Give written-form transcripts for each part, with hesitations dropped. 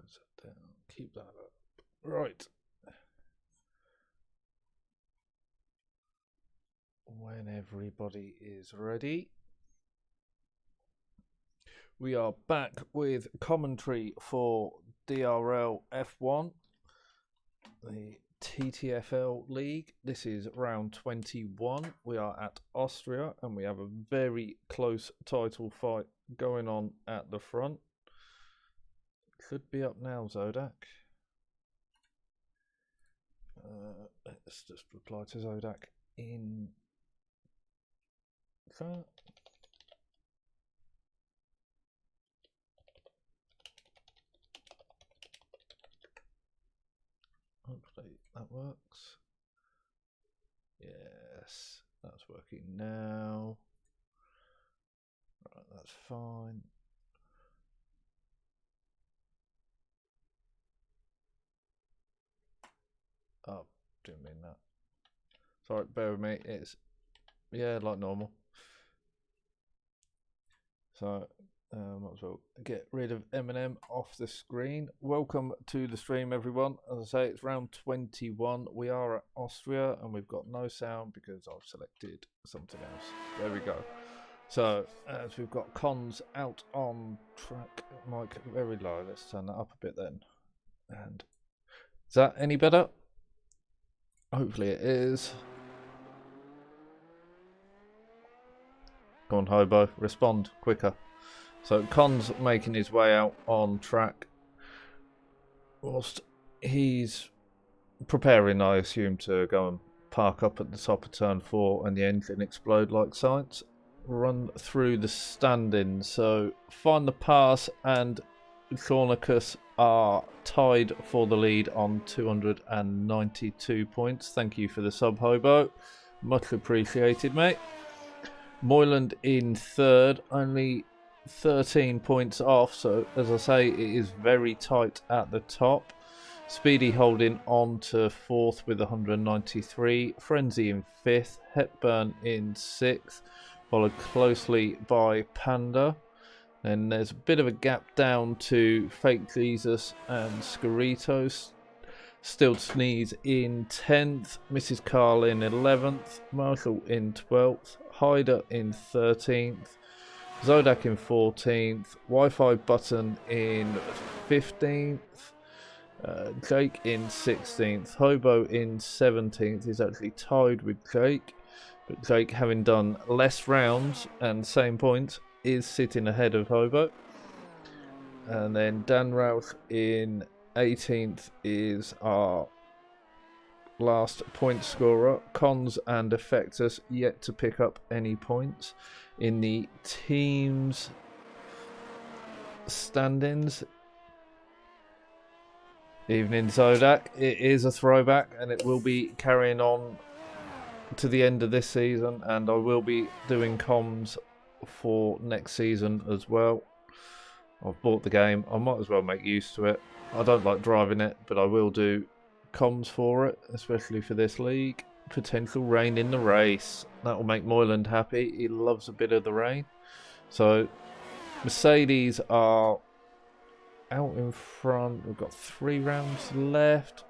close that down. Keep that up. Right. When everybody is ready, we are back with commentary for DRL F1, the TTFL League. This is round 21. We are at Austria and we have a very close title fight going on at the front. Should be up now, Zodak. Let's just reply to Zodak in chat. Hopefully that works. Yes, that's working now. Right, that's fine. Oh, didn't mean that. Sorry, bear with me. It's, yeah, like normal. So, might as well get rid of Eminem off the screen. Welcome to the stream, everyone. As I say, it's round 21. We are at Austria, and we've got no sound because I've selected something else. There we go. So, as we've got Cons out on track, mic very low. Let's turn that up a bit then. And is that any better? Hopefully it is. Go on, Hobo, respond quicker. So Con's making his way out on track whilst he's preparing, I assume, to go and park up at the top of turn 4 and the engine explode like science. Run through the standings. So Find the Pass and Cornicus are tied for the lead on 292 points. Thank you for the sub, Hobo. Much appreciated, mate. Moyland in third, only 13 points off, so as I say, it is very tight at the top. Speedy holding on to fourth with 193, Frenzy in fifth, Hepburn in sixth, followed closely by Panda. Then there's a bit of a gap down to Fake Jesus and Scaritos. Still Sneeze in 10th, Mrs. Carl in 11th, Marshall in 12th, Hyder in 13th, Zodak in 14th, Wi-Fi Button in 15th, Jake in 16th, Hobo in 17th is actually tied with Jake, but Jake, having done less rounds and same points, is sitting ahead of Hobo. And then Dan Routh in 18th is our last point scorer. Cons and Effectus yet to pick up any points. In the teams standings, evening Zodak, it is a throwback and it will be carrying on to the end of this season, and I will be doing comms for next season as well. I've bought the game, I might as well make use of it. I don't like driving it, but I will do comms for it, especially for this league. Potential rain in the race. That will make Moyland happy. He loves a bit of the rain. So, Mercedes are out in front. We've got 3 rounds left.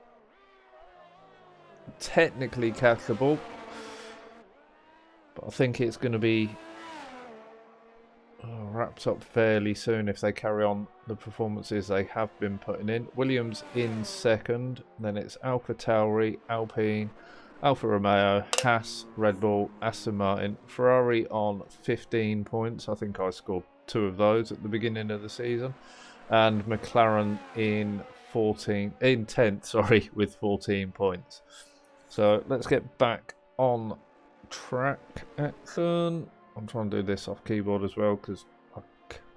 Technically catchable, but I think it's going to be wrapped up fairly soon if they carry on the performances they have been putting in. Williams in second, then it's Alpha Tauri, Alpine, Alfa Romeo, Haas, Red Bull, Aston Martin, Ferrari on 15 points. I think I scored 2 of those at the beginning of the season, and McLaren in 10th, with 14 points. So let's get back on track action. I'm trying to do this off keyboard as well because I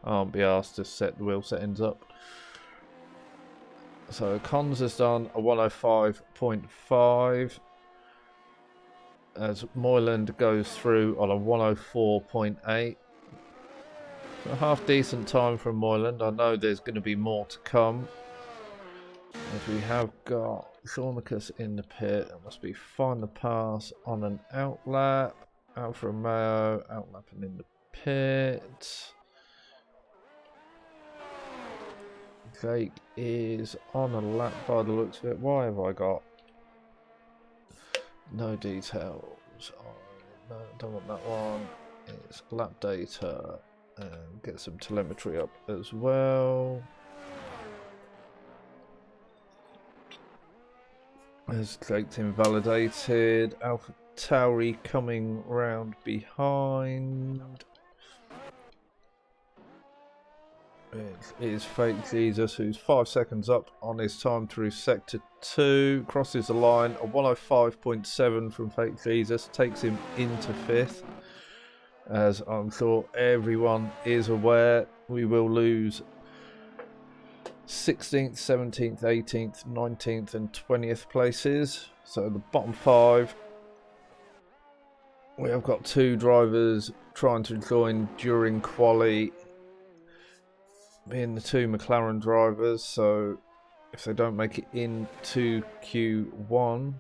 can't be asked to set the wheel settings up. So Cons has done a 105.5 as Moyland goes through on a 104.8. So a half decent time from Moyland. I know there's going to be more to come, as we have got Cornicus in the pit. It must be Find the Pass on an outlap. Alfa Romeo outlapping in the pit. Jake is on a lap by the looks of it. Why have I got no details? No, don't want that one. It's lap data and get some telemetry up as well. As Jake's invalidated, Alpha Tauri coming round behind. It is Fake Jesus, who's 5 seconds up on his time through Sector 2. Crosses the line, a 105.7 from Fake Jesus, takes him into 5th. As I'm sure everyone is aware, we will lose 16th, 17th, 18th, 19th and 20th places. So the bottom 5, we have got 2 drivers trying to join during quali, being the 2 McLaren drivers. So if they don't make it into Q1,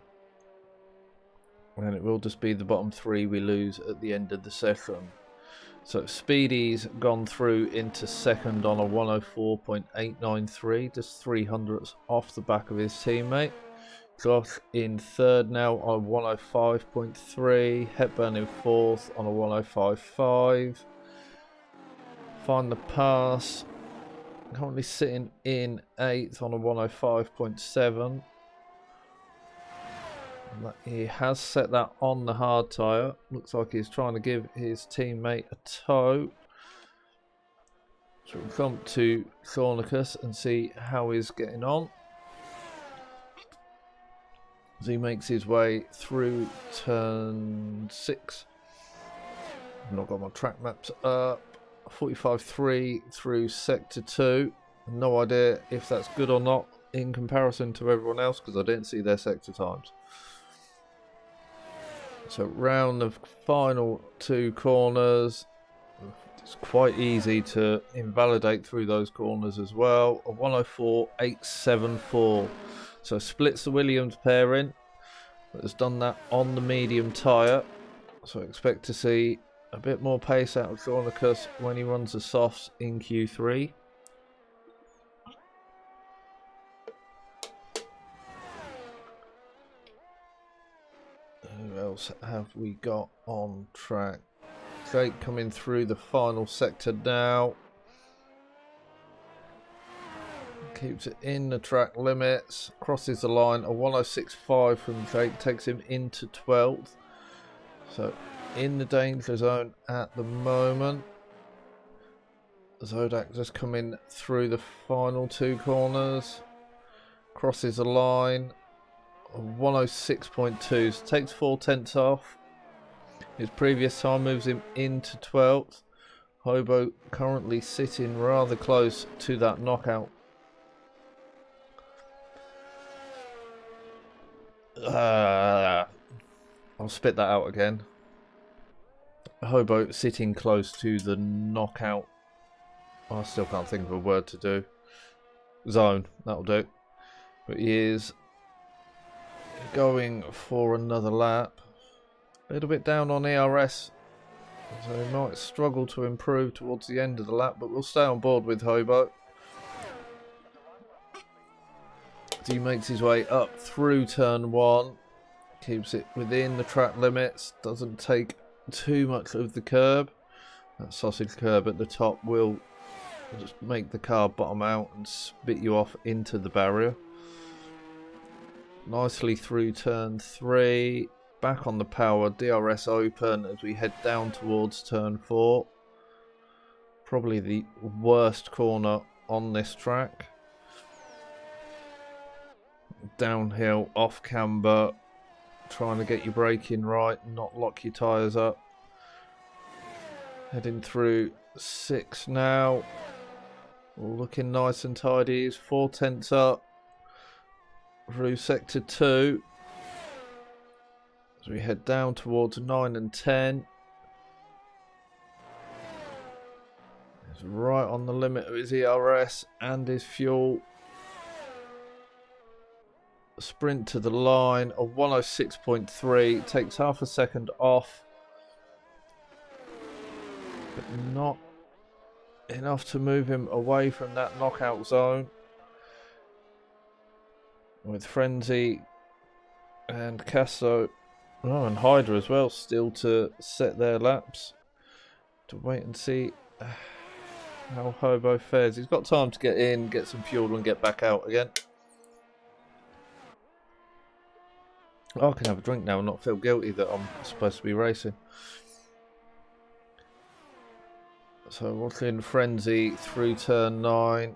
then it will just be the bottom 3 we lose at the end of the session. So Speedy's gone through into 2nd on a 104.893, just 300ths off the back of his teammate. Josh in 3rd now on a 105.3, Hepburn in 4th on a 105.5. Find the Pass currently sitting in 8th on a 105.7. He has set that on the hard tyre. Looks like he's trying to give his teammate a tow. So we'll come to Thornicus and see how he's getting on. As he makes his way through turn 6. I've not got my track maps up. 45.3 through sector 2. No idea if that's good or not in comparison to everyone else because I didn't see their sector times. So round the final 2 corners. It's quite easy to invalidate through those corners as well. A 104.874. So splits the Williams pairing, but has done that on the medium tyre. So I expect to see a bit more pace out of Thornicus when he runs the softs in Q3. Who else have we got on track? Jake coming through the final sector now. Keeps it in the track limits. Crosses the line. A 106.5 from Jake takes him into 12th. So in the danger zone at the moment. Zodak just coming through the final 2 corners. Crosses the line. 106.2, so takes 4/10 off. His previous time moves him into 12th. Hobo currently sitting rather close to that knockout. I'll spit that out again. Hobo sitting close to the knockout. I still can't think of a word to do. Zone, that'll do. But he is going for another lap. A little bit down on ERS, so he might struggle to improve towards the end of the lap, but we'll stay on board with Hobo. He makes his way up through turn 1, keeps it within the track limits, doesn't take too much of the curb. That sausage curb at the top will just make the car bottom out and spit you off into the barrier. Nicely through turn 3, back on the power, DRS open as we head down towards turn 4. Probably the worst corner on this track. Downhill, off camber, trying to get your braking right, not lock your tyres up. Heading through 6 now. All looking nice and tidy. He's 4/10 up. Through sector 2 as we head down towards 9 and 10. He's right on the limit of his ERS and his fuel. Sprint to the line, a 106.3, takes half a second off, but not enough to move him away from that knockout zone. with Frenzy and Casso, oh, and Hydra as well, still to set their laps. To wait and see how Hobo fares. He's got time to get in, get some fuel, and get back out again. I can have a drink now and not feel guilty that I'm supposed to be racing. So watching Frenzy through turn 9,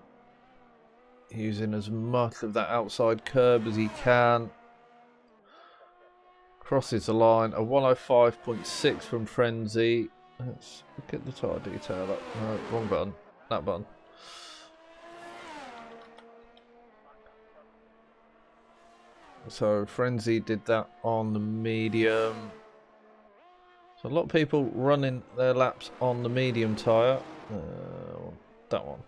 using as much of that outside curb as he can. Crosses the line, a 105.6 from Frenzy. Let's get the tyre detail up. No, wrong button. That button. So Frenzy did that on the medium. So a lot of people running their laps on the medium tyre. That one.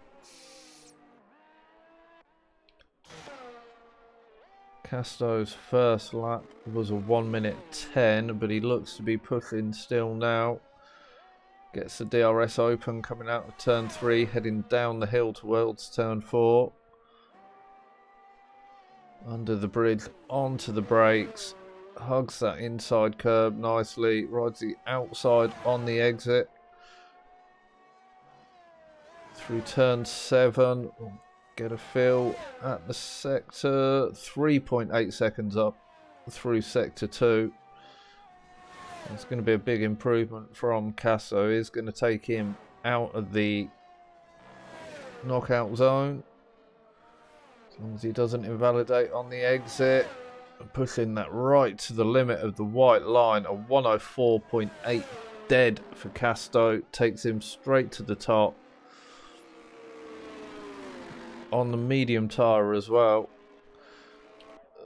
Casto's first lap was a 1:10, but he looks to be pushing still now. Gets the DRS open, coming out of turn 3, heading down the hill towards turn 4. Under the bridge, onto the brakes, hugs that inside curb nicely, rides the outside on the exit. Through turn 7, get a feel at the sector, 3.8 seconds up through sector 2. It's going to be a big improvement from Casso. It's going to take him out of the knockout zone. As long as he doesn't invalidate on the exit. Pushing that right to the limit of the white line. A 104.8 dead for Casto. Takes him straight to the top. On the medium tyre as well.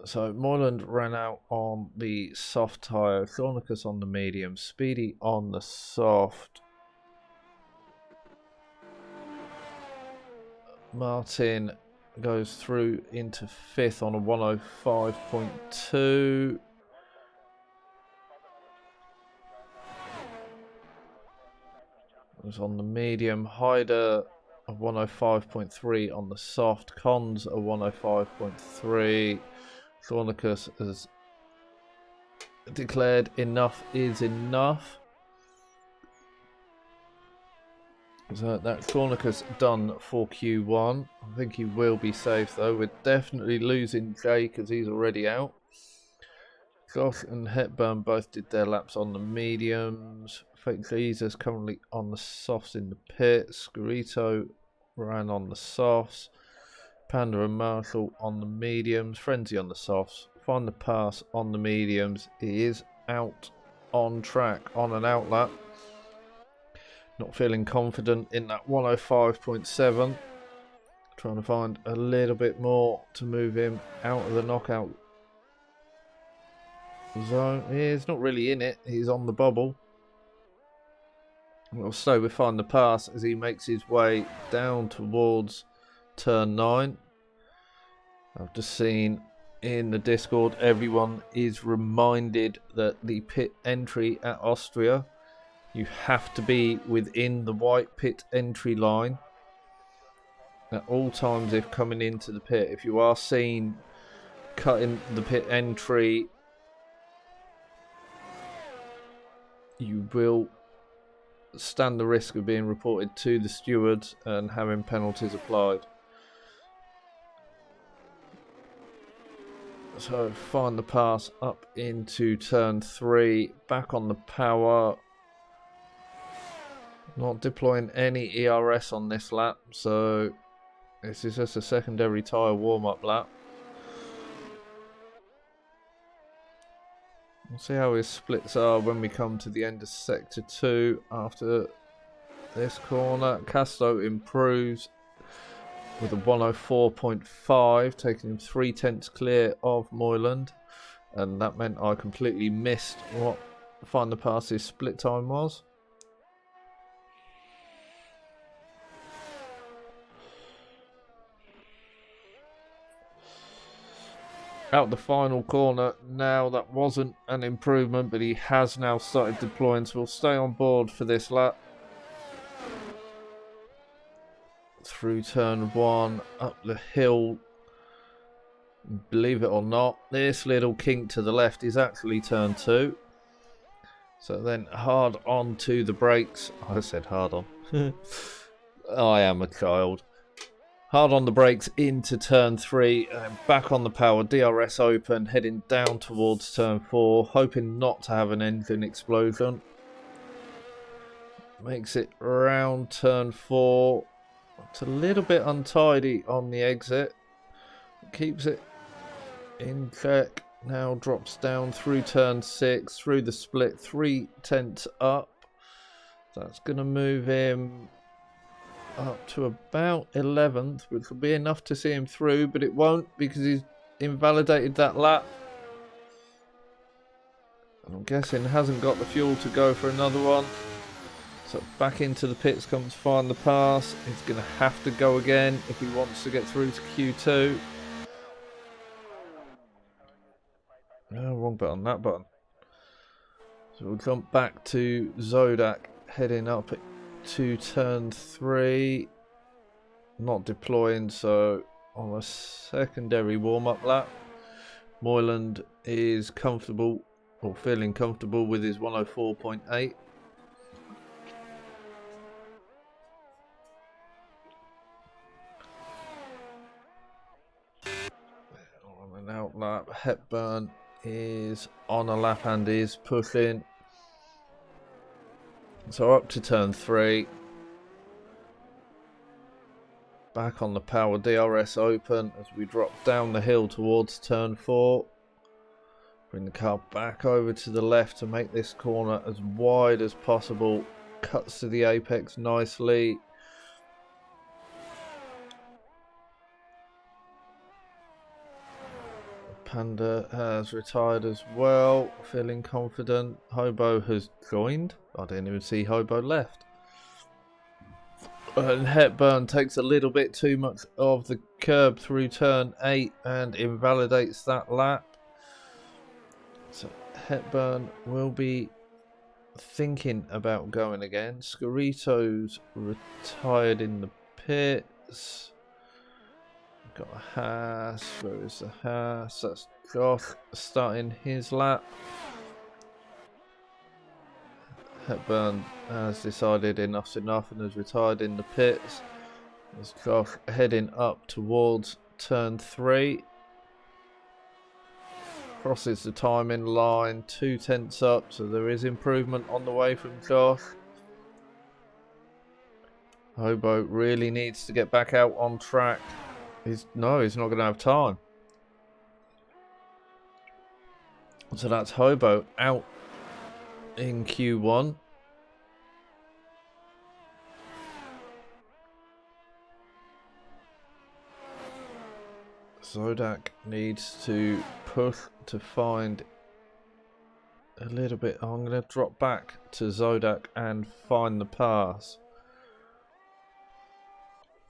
So Moyland ran out on the soft tyre. Thornicus on the medium. Speedy on the soft. Martin goes through into 5th on a 105.2. Was on the medium. Hyder a 105.3 on the soft. Cons a 105.3. Thornicus has declared enough is enough. So that's Thornicus done for Q1. I think he will be safe though. We're definitely losing Jay because he's already out. Josh and Hepburn both did their laps on the mediums. Fake Jesus currently on the softs in the pit. Scarito ran on the softs. Panda and Marshall on the mediums. Frenzy on the softs. Find the pass on the mediums. He is out on track on an out lap. Not feeling confident in that 105.7. Trying to find a little bit more to move him out of the knockout zone. He's not really in it. He's on the bubble. We'll stay with Find the Pass as he makes his way down towards turn 9. I've just seen in the Discord everyone is reminded that the pit entry at Austria, you have to be within the white pit entry line at all times if coming into the pit. If you are seen cutting the pit entry, you will stand the risk of being reported to the stewards and having penalties applied. So Find the Pass up into turn 3, back on the power. Not deploying any ERS on this lap, so this is just a secondary tyre warm-up lap. We'll see how his splits are when we come to the end of sector 2 after this corner. Casto improves with a 104.5, taking him 0.3 clear of Moyland, and that meant I completely missed what Find the Pass's split time was. Out the final corner now, that wasn't an improvement, but he has now started deploying, so we'll stay on board for this lap. Through turn 1, up the hill Believe it or not, this little kink to the left is actually turn 2. So then hard on to the brakes. I said hard on. I am a child. Hard on the brakes into turn 3 and back on the power. DRS open, heading down towards turn 4, hoping not to have an engine explosion. Makes it round turn 4. It's a little bit untidy on the exit. Keeps it in check. Now drops down through turn 6, through the split, 3/10 up. That's going to move him up to about 11th, which will be enough to see him through, but it won't because he's invalidated that lap. And I'm guessing hasn't got the fuel to go for another one. So back into the pits comes Find the Pass. He's going to have to go again if he wants to get through to Q2. No, wrong button, that button. So we'll jump back to Zodak, heading up to turn 3. Not deploying, so on a secondary warm-up lap. Moyland is comfortable, or feeling comfortable with his 104.8. On an out lap, Hepburn is on a lap and is pushing. So up to turn 3. Back on the power, DRS open as we drop down the hill towards turn 4. Bring the car back over to the left to make this corner as wide as possible. Cuts to the apex nicely. Panda has retired as well, feeling confident. Hobo has joined. I didn't even see Hobo left. And Hepburn takes a little bit too much of the curb through turn 8 and invalidates that lap. So Hepburn will be thinking about going again. Scarito's retired in the pits. Got a Haas. Where is the Haas? That's Josh starting his lap. Hepburn has decided enough's enough and has retired in the pits. As Josh heading up towards turn 3. Crosses the timing line, 2/10 up, so there is improvement on the way from Josh. Hobo really needs to get back out on track. He's not going to have time. So that's Hobo out in Q1. Zodak needs to push to find a little bit. I'm going to drop back to Zodak and Find the Pass.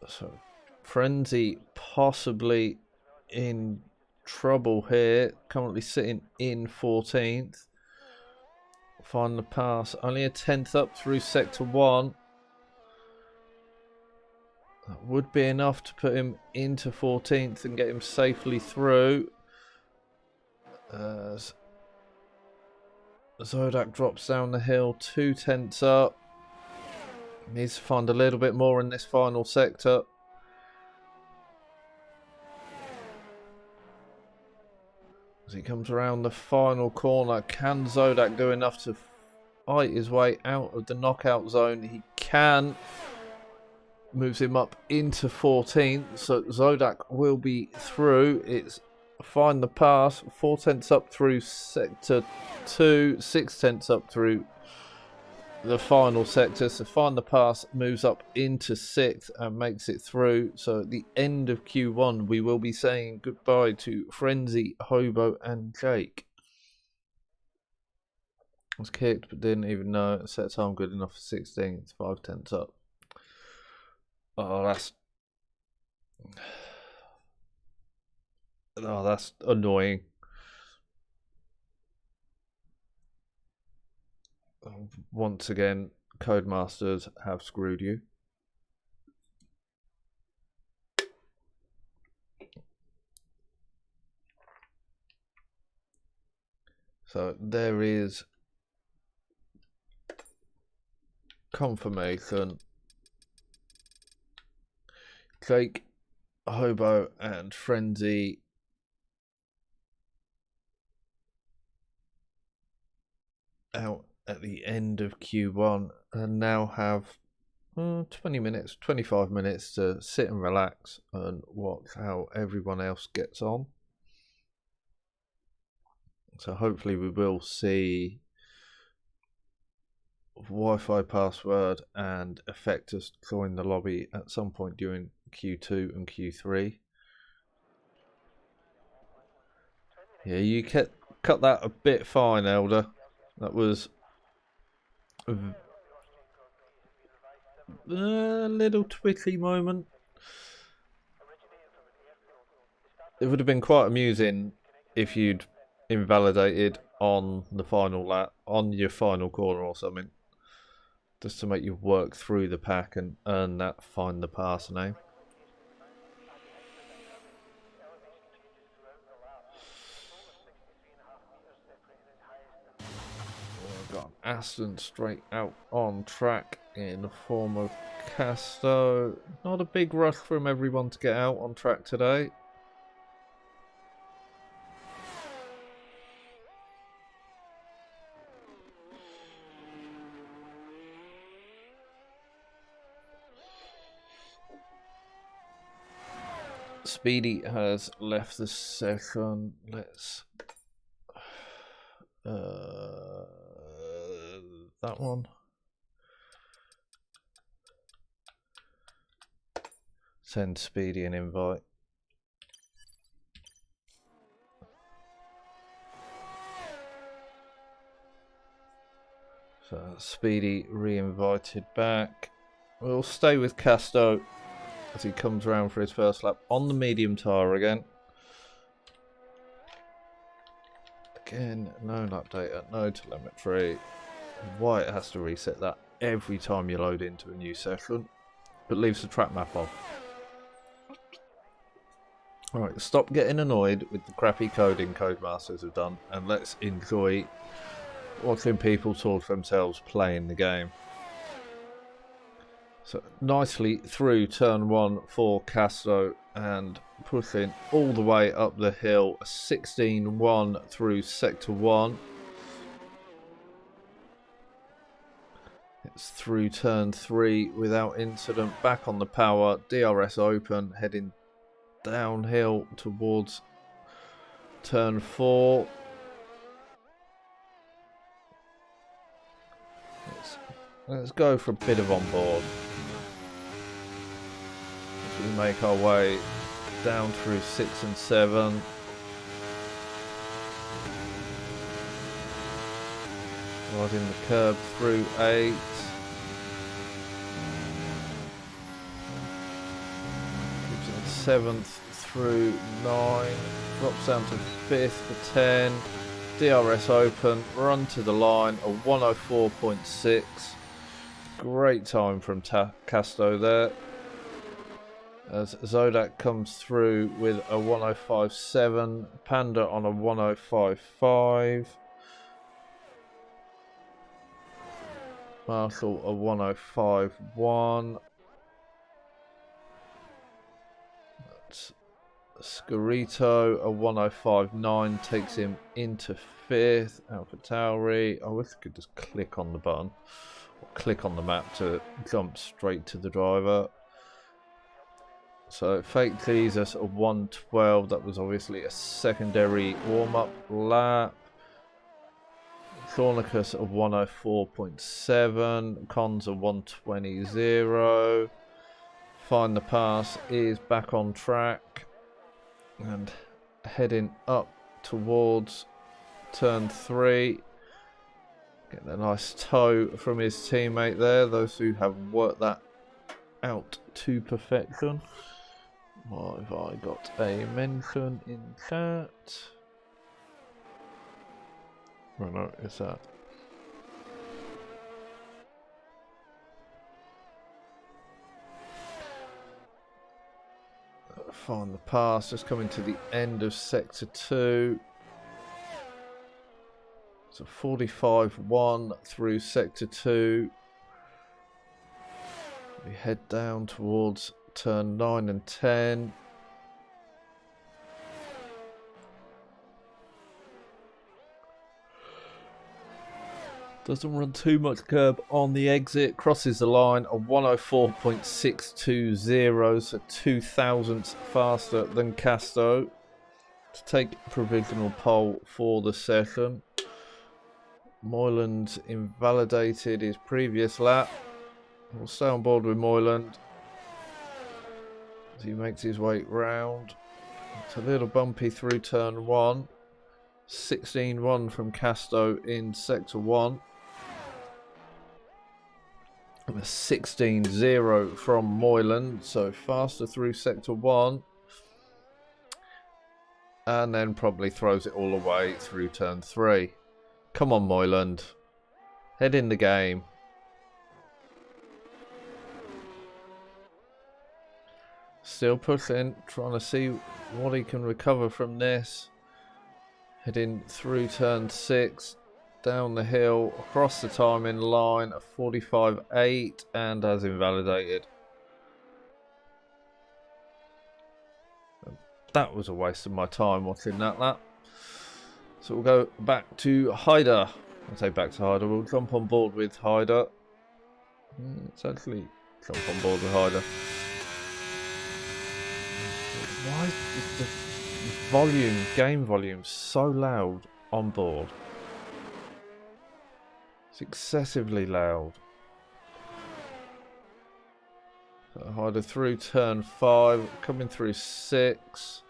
So Frenzy possibly in trouble here. Currently sitting in 14th. Find the Pass. Only a 10th up through sector 1. That would be enough to put him into 14th and get him safely through. As Zodak drops down the hill, 2/10 up. Needs to find a little bit more in this final sector. As he comes around the final corner, can Zodak do enough to fight his way out of the knockout zone? He can. Moves him up into 14th, so Zodak will be through. It's Find the Pass, 4/10 up through sector 2, 6/10 up through the final sector. So Find the Pass moves up into 6th and makes it through. So at the end of Q1, we will be saying goodbye to Frenzy, Hobo, and Jake. Was kicked, but didn't even know it set time good enough for 16th, 5/10 up. Oh, that's annoying. Once again, Codemasters have screwed you. So there is confirmation. Jake, Hobo and Frenzy out at the end of Q1 and now have 20 minutes, 25 minutes to sit and relax and watch how everyone else gets on. So hopefully we will see Wi-Fi password and Effectus join the lobby at some point during Q2 and Q3. Yeah, you cut that a bit fine, Elder. That was a little twitchy moment. It would have been quite amusing if you'd invalidated on the final lap, on your final corner or something, just to make you work through the pack and earn that find the pass name. We've got Aston straight out on track in the form of Casto. Not a big rush from everyone to get out on track today. Speedy has left the session. Let's that one. Send Speedy an invite. So Speedy re-invited back. We'll stay with Casto as he comes around for his first lap on the medium tyre again. Again, no lap data, no telemetry. Why it has to reset that every time you load into a new session, but leaves the track map on. Alright, stop getting annoyed with the crappy coding Codemasters have done, and let's enjoy watching people torture themselves playing the game. So nicely through turn 1 for Casto and pushing all the way up the hill, 16-1 through sector 1. It's through turn 3 without incident, back on the power, DRS open, heading downhill towards turn 4. Let's go for a bit of on board. As we make our way down through 6 and 7. Riding the curb through 8. Keeps it in 7th through 9. Drops down to 5th for 10. DRS open. Run to the line. A 104.6. Great time from Casto there. As Zodak comes through with a 105.7. Panda on a 105.5. Marshall a 105.1. That's Scarito a 105.9 takes him into 5th. Alpha Tauri. I wish I could just click on the button or click on the map to jump straight to the driver. So Fake Jesus a 112. That was obviously a secondary warm-up lap. Thornicus a 104.7, Cons a 120.0. Find the Pass is back on track and heading up towards turn 3. Getting a nice toe from his teammate there, those who have worked that out to perfection. Why have I got a mention in chat? Oh no, it's that. Find the pass, just coming to the end of sector 2. So 45-1 through sector 2. We head down towards turn 9 and 10. Doesn't run too much curb on the exit. Crosses the line at 104.620, so 2 thousandths faster than Casto. To take provisional pole for the session. Moyland invalidated his previous lap. We'll stay on board with Moyland as he makes his way round. It's a little bumpy through turn 1. 16-1 from Casto in sector 1. And a 16-0 from Moyland, so faster through sector 1. And then probably throws it all away through turn 3. Come on, Moyland. Head in the game. Still pushing, trying to see what he can recover from this. Heading through turn 6, down the hill, across the timing line of 45.8 and has invalidated. That was a waste of my time watching that lap. So we'll go back to Hyder. I'll say back to Hyder. We'll jump on board with Hyder. Let's actually jump on board with Hyder. Why is the game volume so loud on board? It's excessively loud. So Hyder through turn 5, coming through 6.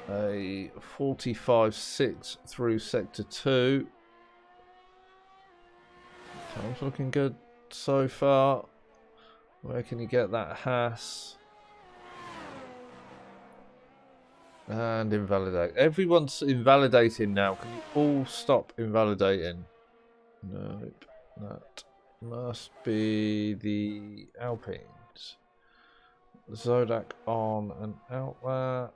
A 45.6 through sector 2. Time's looking good so far. Where can you get that Haas? And invalidate. Everyone's invalidating now. Can you all stop invalidating? Nope. That must be the Alpines. Zodak on and out lap.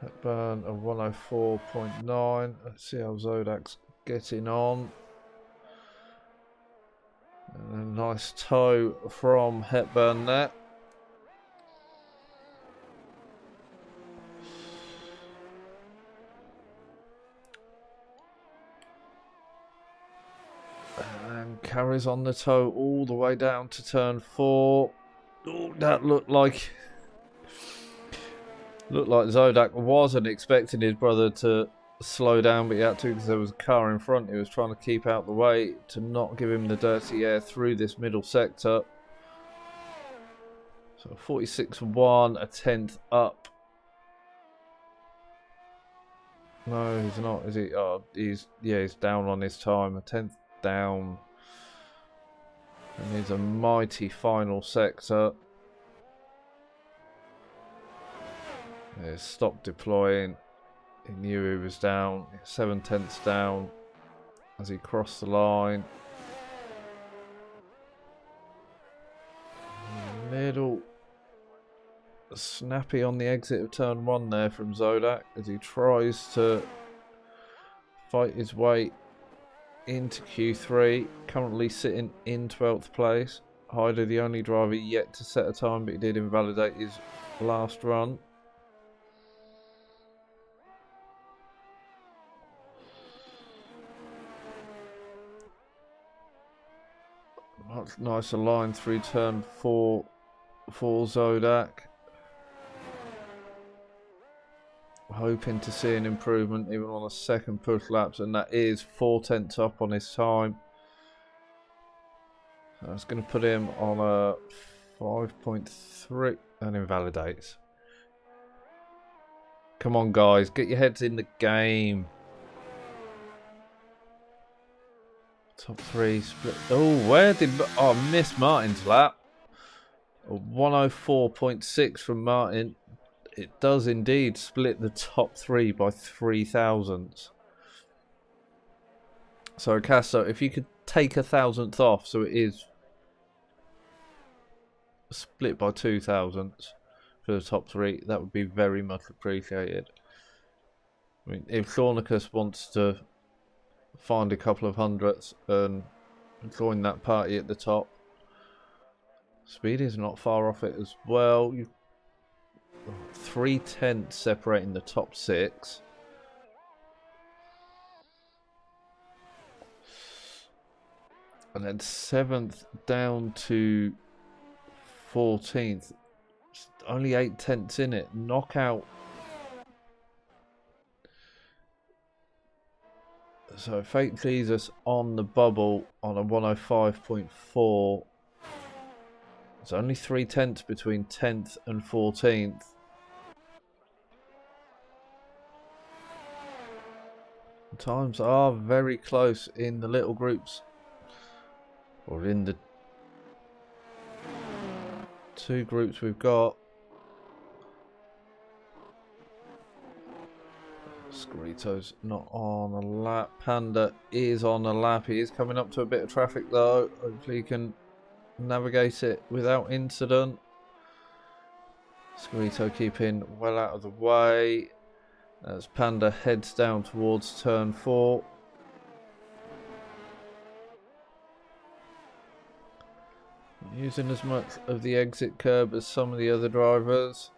Hepburn of 104.9. Let's see how Zodak's getting on. And a nice toe from Hepburn there. And carries on the toe all the way down to turn 4. Oh, that looked like Zodak wasn't expecting his brother to slow down, but he had to because there was a car in front. He was trying to keep out the way to not give him the dirty air through this middle sector. So 46.1, a tenth up. No, he's not, is he? Oh, he's down on his time, a tenth down. And he's a mighty final sector. Yeah, stopped deploying. He knew he was down. 7/10 down as he crossed the line. A little snappy on the exit of turn 1 there from Zodak as he tries to fight his way into Q3. Currently sitting in 12th place. Hyder, the only driver yet to set a time, but he did invalidate his last run. Much nicer line through turn 4 for Zodak. Hoping to see an improvement even on the second push laps, and that is 4/10 up on his time. That's going to put him on a 5.3 and invalidates. Come on, guys, get your heads in the game. Top 3 split. Oh, where did I miss Martin's lap? A 104.6 from Martin. It does indeed split the top 3 by 3 thousandths. So Casto, if you could take a thousandth off, so it is split by 2 thousandths. for the top 3, that would be very much appreciated. I mean, if Thornicus wants to find a couple of hundreds and join that party at the top, Speedy's not far off it as well. 3/10 separating the top 6. And then 7th down to 14th. Only 8/10 in it. Knockout. So Fake Jesus on the bubble on a 105.4. There's only 3/10 between 10th and 14th. Times are very close in the little groups. Or in the 2 groups we've got. Scarito's not on a lap. Panda is on a lap. He is coming up to a bit of traffic though. Hopefully he can navigate it without incident. Scarito keeping well out of the way as Panda heads down towards turn 4. Using as much of the exit curb as some of the other drivers.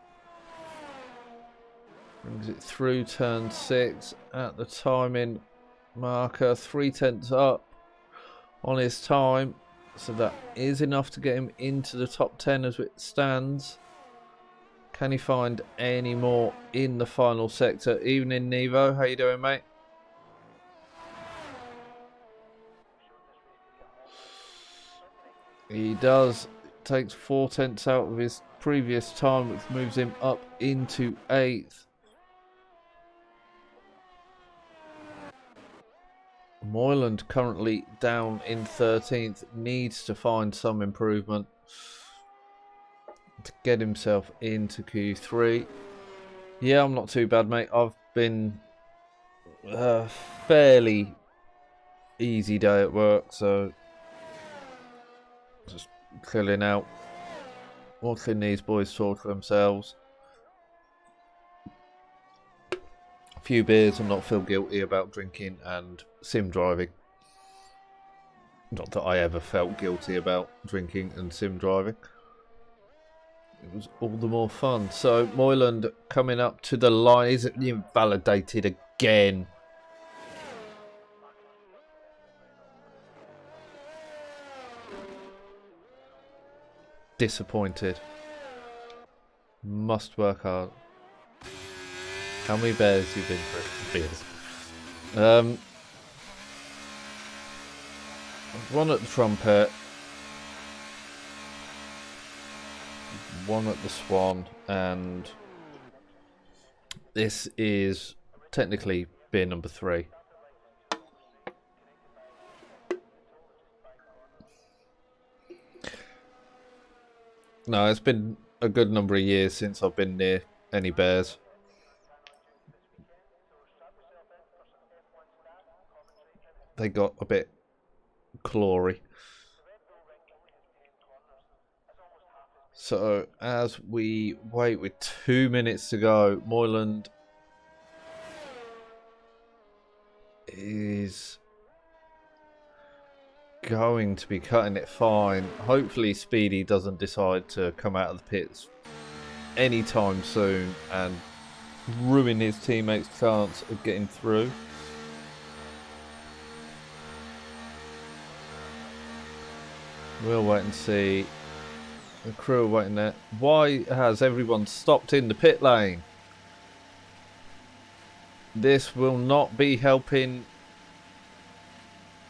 Brings it through turn 6 at the timing marker. 3/10 up on his time. So that is enough to get him into the top 10 as it stands. Can he find any more in the final sector? Evening, Nevo. How you doing, mate? He does. Takes 4/10 out of his previous time, which moves him up into 8th. Moyland currently down in 13th. Needs to find some improvement to get himself into Q3. Yeah, I'm not too bad, mate. I've been fairly easy day at work, so just chilling out, watching these boys talk to themselves. A few beers and not feel guilty about drinking and sim driving. Not that I ever felt guilty about drinking and sim driving. It was all the more fun. So Moyland coming up to the line. Is it invalidated again? Disappointed. Must work hard. How many bears you been through? Beers. One at the trumpet. One at the swan, and this is technically beer number 3. No, it's been a good number of years since I've been near any bears. They got a bit clory. So as we wait with 2 minutes to go, Moyland is going to be cutting it fine. Hopefully Speedy doesn't decide to come out of the pits anytime soon and ruin his teammates' chance of getting through. We'll wait and see. The crew are waiting there. Why has everyone stopped in the pit lane? This will not be helping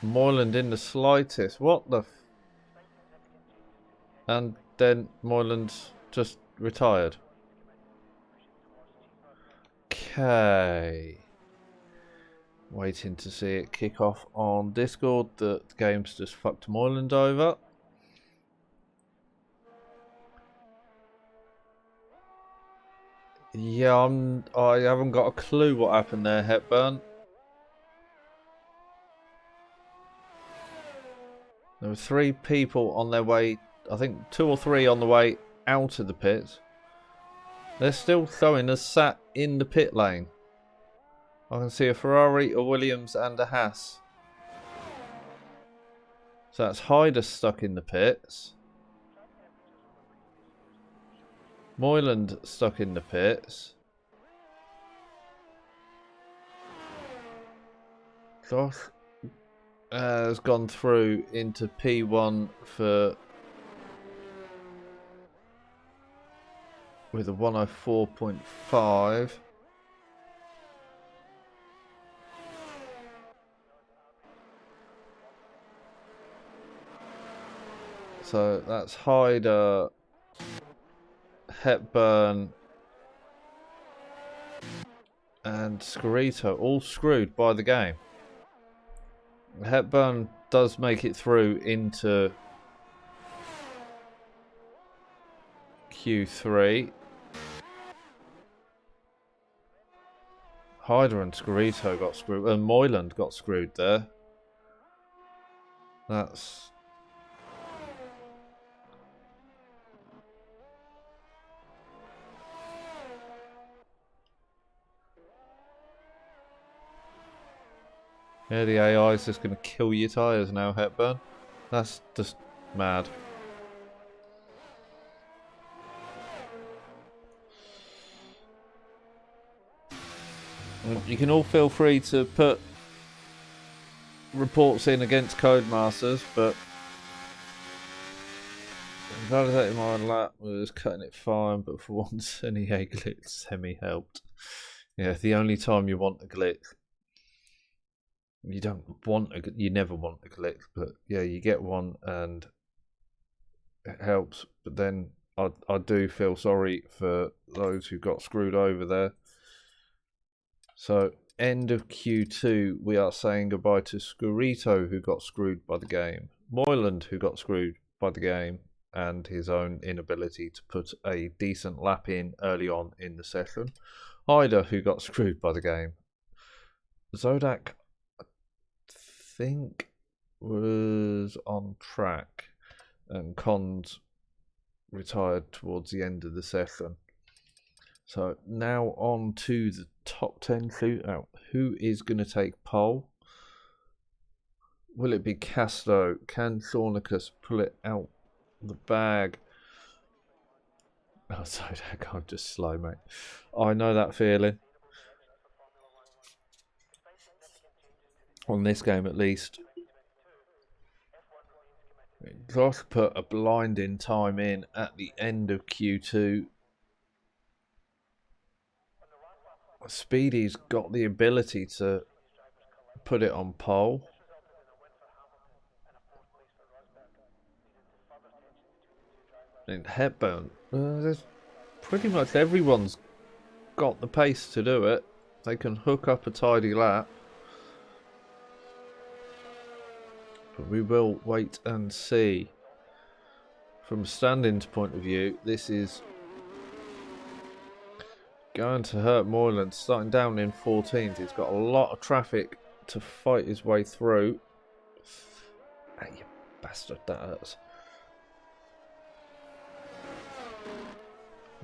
Moyland in the slightest. What the and then Moyland's just retired. Okay. Waiting to see it kick off on Discord. The game's just fucked Moyland over. Yeah, I haven't got a clue what happened there, Hepburn. There were 3 people on their way, I think 2 or 3 on the way out of the pits. They're still showing us sat in the pit lane. I can see a Ferrari, a Williams and a Haas. So that's Hyder stuck in the pits. Moyland stuck in the pits. Josh has gone through into P1 with a 104.5. So that's Hyder, Hepburn and Scorito all screwed by the game. Hepburn does make it through into Q3. Hyder and Scorito got screwed, and Moyland got screwed there. That's... Yeah, the AI is just going to kill your tyres now, Hepburn. That's just mad. You can all feel free to put reports in against Codemasters, but validating my lap was cutting it fine, but for once an EA glitch semi-helped. Yeah, the only time you want a glitch. You never want a glitch, but yeah, you get one and it helps. But then I do feel sorry for those who got screwed over there. So end of Q2, we are saying goodbye to Scorito, who got screwed by the game, Moyland, who got screwed by the game and his own inability to put a decent lap in early on in the session, Hyder, who got screwed by the game, Zodak, I think, was on track, and Cons retired towards the end of the session. So now on to the top 10 shootout. Who is going to take pole? Will it be Casto? Can Sornicus pull it out the bag? Oh, sorry, I'm just slow, mate. I know that feeling. On this game, at least. Josh put a blinding time in at the end of Q2. Speedy's got the ability to put it on pole. And Hepburn, there's pretty much everyone's got the pace to do it. They can hook up a tidy lap. But we will wait and see. From a standings point of view, this is going to hurt Moyland. Starting down in 14th, he's got a lot of traffic to fight his way through. Ah, you bastard, that hurts.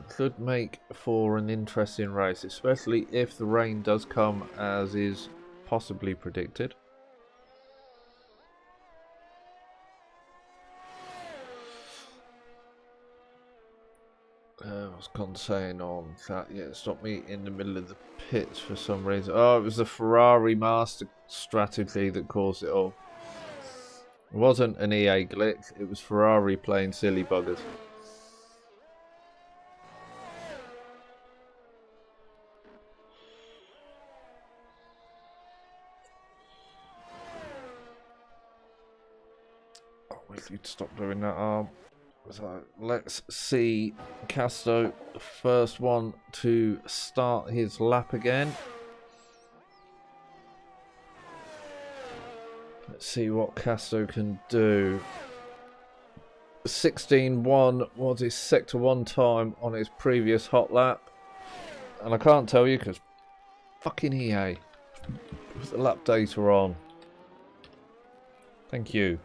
Could make for an interesting race, especially if the rain does come as is possibly predicted. What's Con saying on chat? Yeah, stop me in the middle of the pits for some reason. Oh, it was the Ferrari master strategy that caused it all. It wasn't an EA glitch, it was Ferrari playing silly buggers. Oh, if you'd stop doing that arm. So let's see Casto, the first one to start his lap again. Let's see what Casto can do. 16.1 was his sector 1 time on his previous hot lap. And I can't tell you because fucking EA. With the lap data on. Thank you.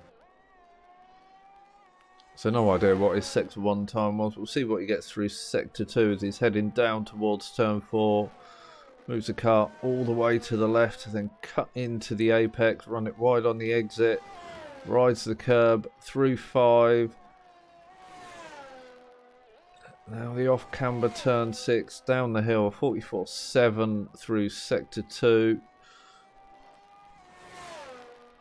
So no idea what his sector 1 time was. We'll see what he gets through sector 2 as he's heading down towards turn 4. Moves the car all the way to the left, then cut into the apex, run it wide on the exit, rides the curb through 5. Now the off camber turn 6, down the hill, 44.7 through sector 2.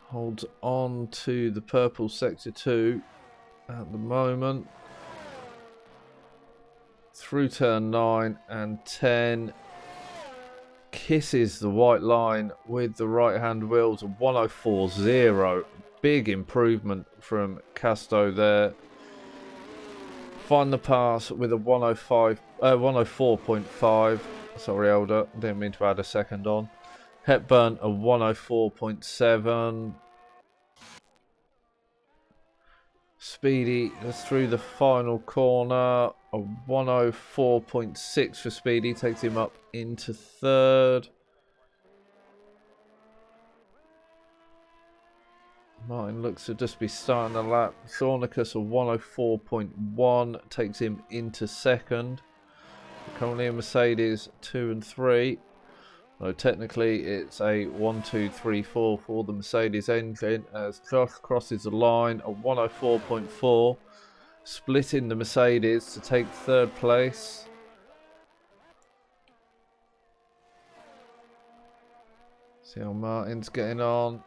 Holds on to the purple sector 2 at the moment. Through turn 9 and 10. Kisses the white line with the right hand wheels. 104.0. Big improvement from Casto there. Find the pass with a 104.5. Sorry, Elder. Didn't mean to add a second on. Hepburn a 104.7. Speedy through the final corner. A 104.6 for Speedy. Takes him up into 3rd. Martin looks to just be starting the lap. Thornicus a 104.1 takes him into 2nd. Currently a Mercedes 2 and 3. Though technically it's a 1, 2, 3, 4 for the Mercedes engine as Josh crosses the line. A 104.4. Splitting the Mercedes to take 3rd place. See how Martin's getting on.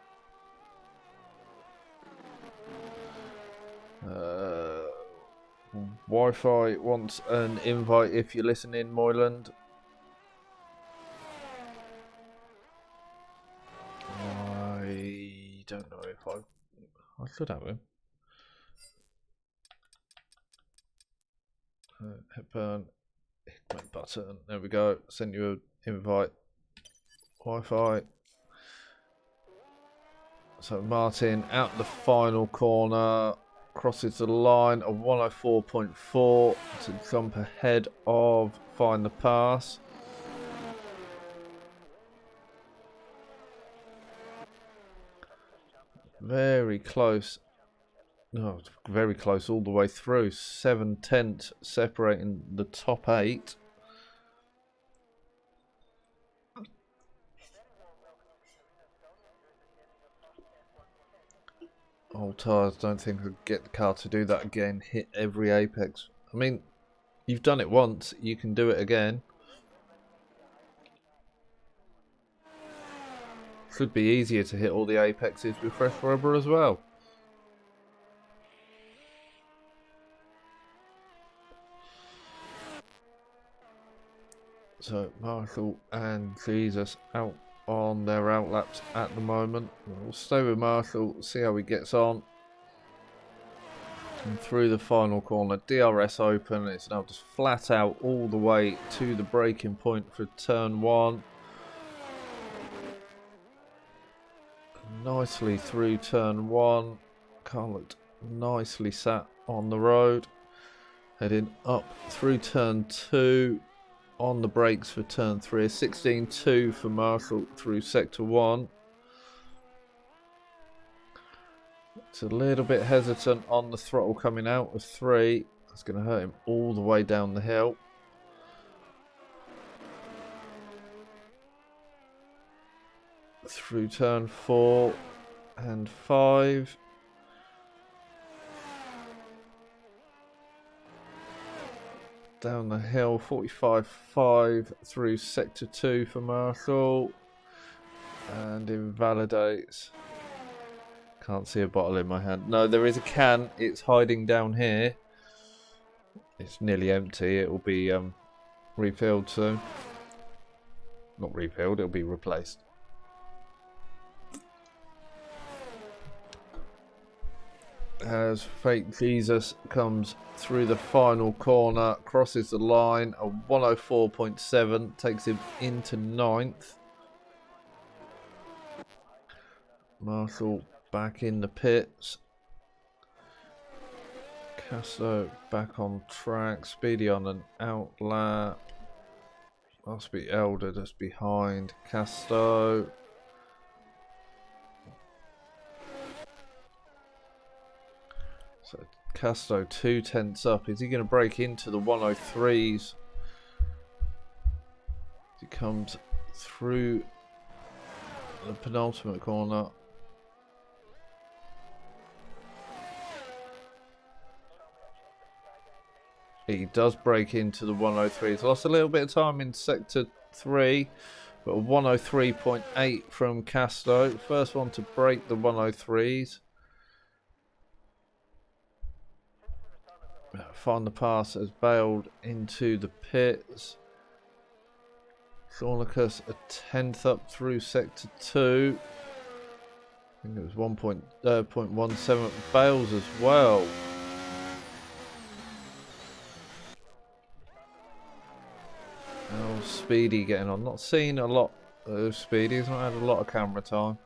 Wi-Fi wants an invite if you're listening, Moyland. I don't know if I should have him. Hepburn, hit my button. There we go. Send you an invite. Wi-Fi. So Martin out the final corner. Crosses the line, a 104.4 to jump ahead of Find the Pass. Very close. No, very close all the way through. 7/10 separating the top 8. Old tyres, don't think I'll get the car to do that again. Hit every apex. I mean, you've done it once, you can do it again. Should be easier to hit all the apexes with fresh rubber as well. So Marshall and Jesus out on their outlaps at the moment. We'll stay with Marshall, see how he gets on. And through the final corner, DRS open. It's now just flat out all the way to the braking point for turn 1. Nicely through turn 1. Car looked nicely sat on the road. Heading up through turn 2. On the brakes for turn 3, 16.2 for Marshall through sector 1. It's a little bit hesitant on the throttle coming out of 3. That's going to hurt him all the way down the hill. Through turn 4 and 5. Down the hill, 45.5 through sector 2 for Marshall. And invalidates. Can't see a bottle in my hand. No, there is a can. It's hiding down here. It's nearly empty. It will be refilled soon. Not refilled, it'll be replaced. As Fake Jesus comes through the final corner, crosses the line, a 104.7 takes him into 9th. Marshall back in the pits. Casto back on track, Speedy on an outlap. Must be Elder just behind Casto. So Casto 2 tenths up. Is he going to break into the 103s? He comes through the penultimate corner. He does break into the 103s. Lost a little bit of time in sector 3, but a 103.8 from Casto. First one to break the 103s. Find the pass has bailed into the pits. Thornicus a tenth up through sector 2. I think it was 1.17 bails as well. Oh, Speedy getting on. Not seen a lot of Speedy. He's not had a lot of camera time.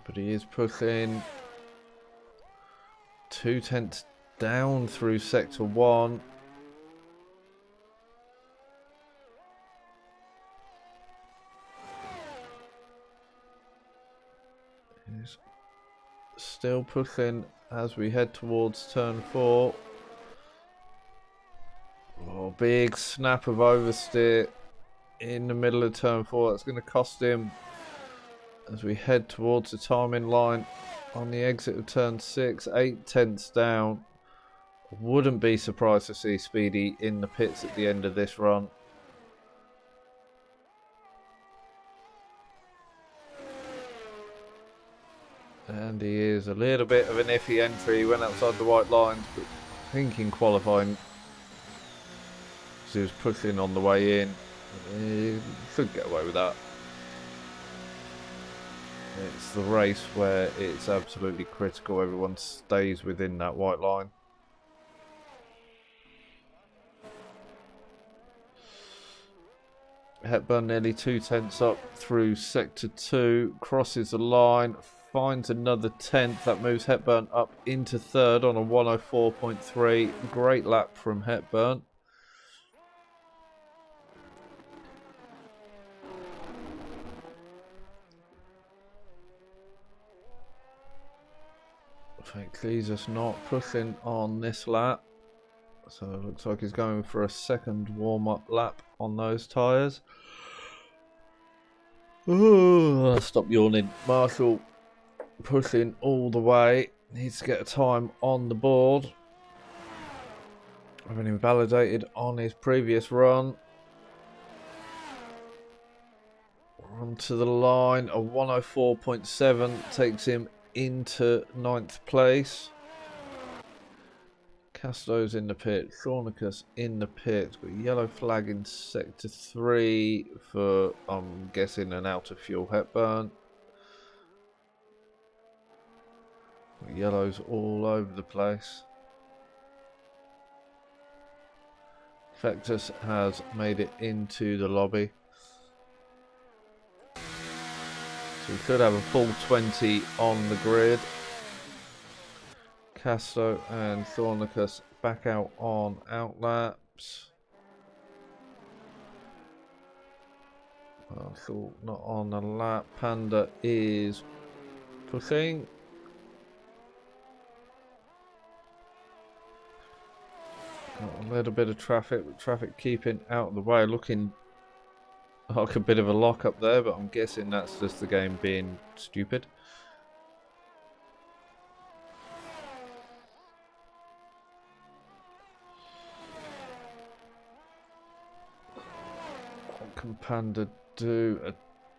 But he is pushing 2 tenths down through sector 1. He's still pushing as we head towards turn 4. Oh, big snap of oversteer in the middle of turn 4. That's going to cost him as we head towards the timing line on the exit of turn 6. 8 tenths down. Wouldn't be surprised to see Speedy in the pits at the end of this run. And he is a little bit of an iffy entry. He went outside the white lines, but I think in qualifying, he was pushing on the way in. He should get away with that. It's the race where it's absolutely critical everyone stays within that white line. Hepburn nearly 2 tenths up through sector 2, crosses the line, finds another tenth. That moves Hepburn up into third on a 104.3. Great lap from Hepburn. I think Jesus not pushing on this lap. So it looks like he's going for a second warm-up lap on those tyres. Ooh, stop yawning. Marshall pushing all the way. Needs to get a time on the board. Having him validated on his previous run. Run to the line. A 104.7 takes him into 9th place. Casto's in the pit, Thornicus in the pit. Got a yellow flag in sector 3 for, I'm guessing, an out of fuel Hepburn. Yellows all over the place. Fectus has made it into the lobby. So we could have a full 20 on the grid. Casto and Thornicus back out on outlaps. Marshall not on the lap. Panda is pushing. Got a little bit of traffic, with traffic keeping out of the way. Looking like a bit of a lock up there, but I'm guessing that's just the game being stupid. What can Panda do? A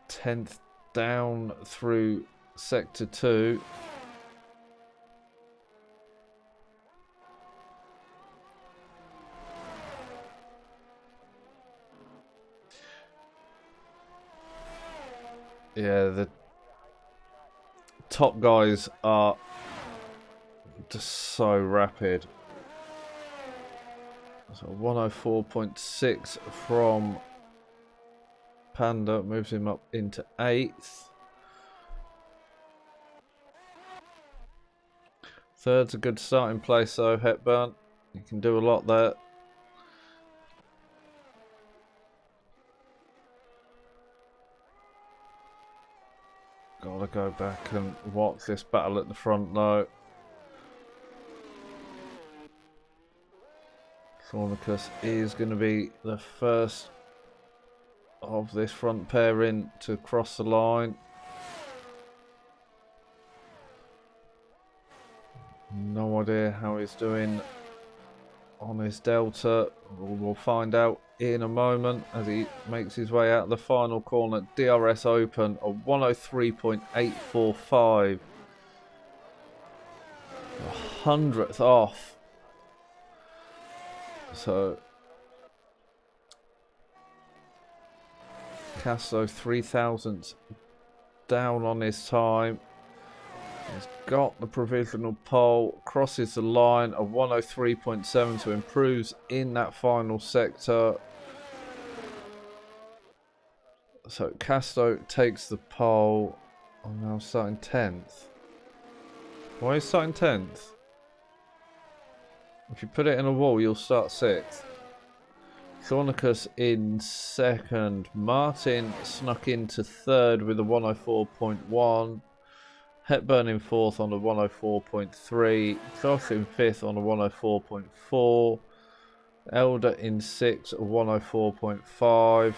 10th down through sector 2. Yeah, the top guys are just so rapid. So 104.6 from Panda moves him up into 8th. Third's a good starting place though, Hepburn. You can do a lot there. Gotta go back and watch this battle at the front though. Thornicus is going to be the first of this front pairing to cross the line. No idea how he's doing on his delta. We'll find out in a moment as he makes his way out of the final corner. DRS Open, a 103.845. A hundredth off. So Casto 3,000 down on his time. He's got the provisional pole, crosses the line, a 103.7 to improves in that final sector. So Casto takes the pole. I'm now starting 10th. Why is starting 10th? If you put it in a wall, you'll start 6th. Thornicus in 2nd. Martin snuck into 3rd with a 104.1. Hepburn in 4th on a 104.3. Josh in 5th on a 104.4. Elder in 6th, a 104.5.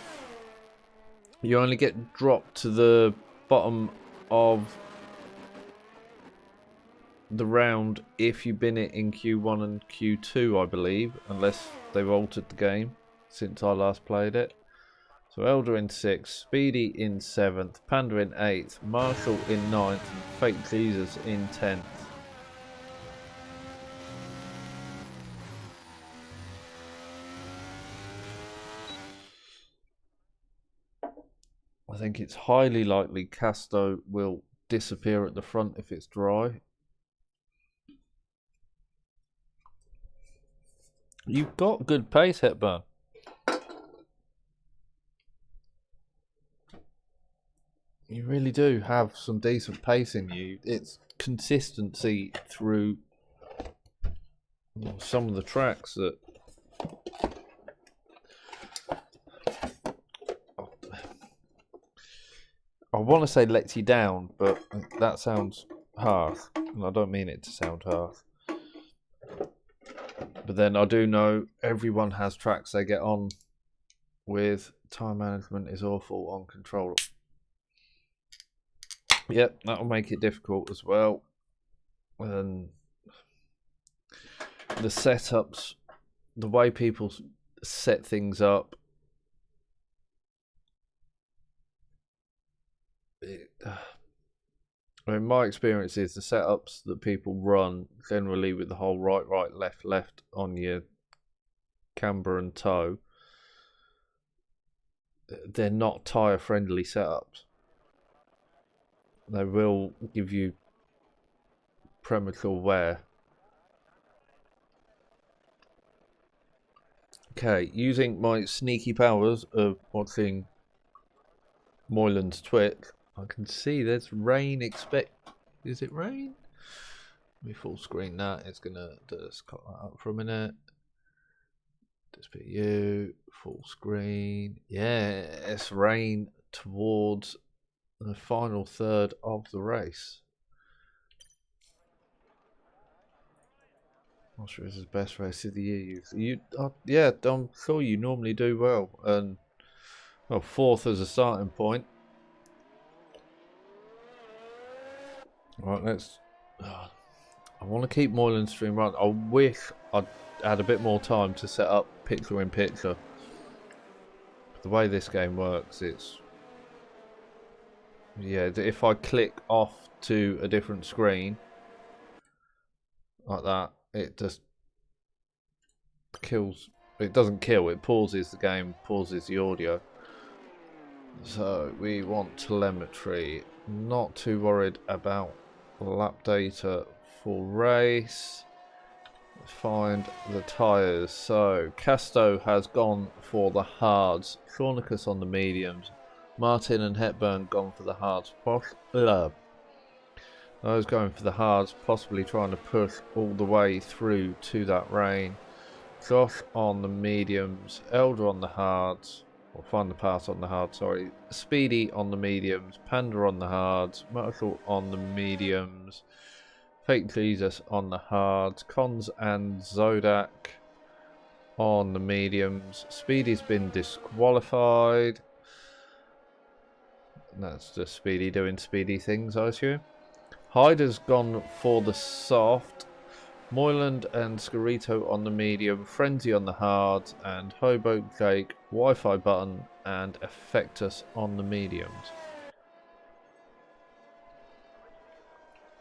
You only get dropped to the bottom of the round if you bin it in Q1 and Q2, I believe, unless they've altered the game since I last played it. So Elder in 6th, Speedy in 7th, Panda in 8th, Marshall in 9th, and Fake Jesus in 10th. I think it's highly likely Casto will disappear at the front if it's dry. You've got good pace, Hepburn. You really do have some decent pace in you. It's consistency through some of the tracks that I want to say lets you down, but that sounds harsh, and I don't mean it to sound harsh. But then I do know everyone has tracks they get on with. Time management is awful on controller. Yep, that'll make it difficult as well. And the setups, the way people set things up, I mean, my experience is the setups that people run generally with the whole right, right, left, left on your camber and toe, they're not tyre friendly setups. They will give you premature wear. Okay, using my sneaky powers of watching Moylan's Twitch, I can see there's rain Is it rain? Let me full screen that. It's gonna just cut that up for a minute. Display you, full screen. Yeah, it's rain towards the final third of the race. Austria is the best race of the year. Yeah, I'm sure you normally do well. And well, 4th as a starting point. Right, let's. I want to keep Moylan's stream running. I wish I'd had a bit more time to set up picture in picture. The way this game works, it's. Yeah, if I click off to a different screen, like that, it just kills. It doesn't kill, it pauses the game, pauses the audio. So we want telemetry. Not too worried about lap data for race. Let's find the tyres. So Casto has gone for the hards, Thornicus on the mediums, Martin and Hepburn gone for the hards. Those going for the hards, possibly trying to push all the way through to that rain. Josh on the mediums, Elder on the hards. Or find the pass on the hard, sorry. Speedy on the mediums, Panda on the hards, Marshall on the mediums, Fake Jesus on the hards, Cons and Zodak on the mediums. Speedy's been disqualified. That's just Speedy doing Speedy things, I assume. Hyder's gone for the soft. Moyland and Scarito on the medium, Frenzy on the hard, and Hobo Jake, Wi-Fi button, and Effectus on the mediums.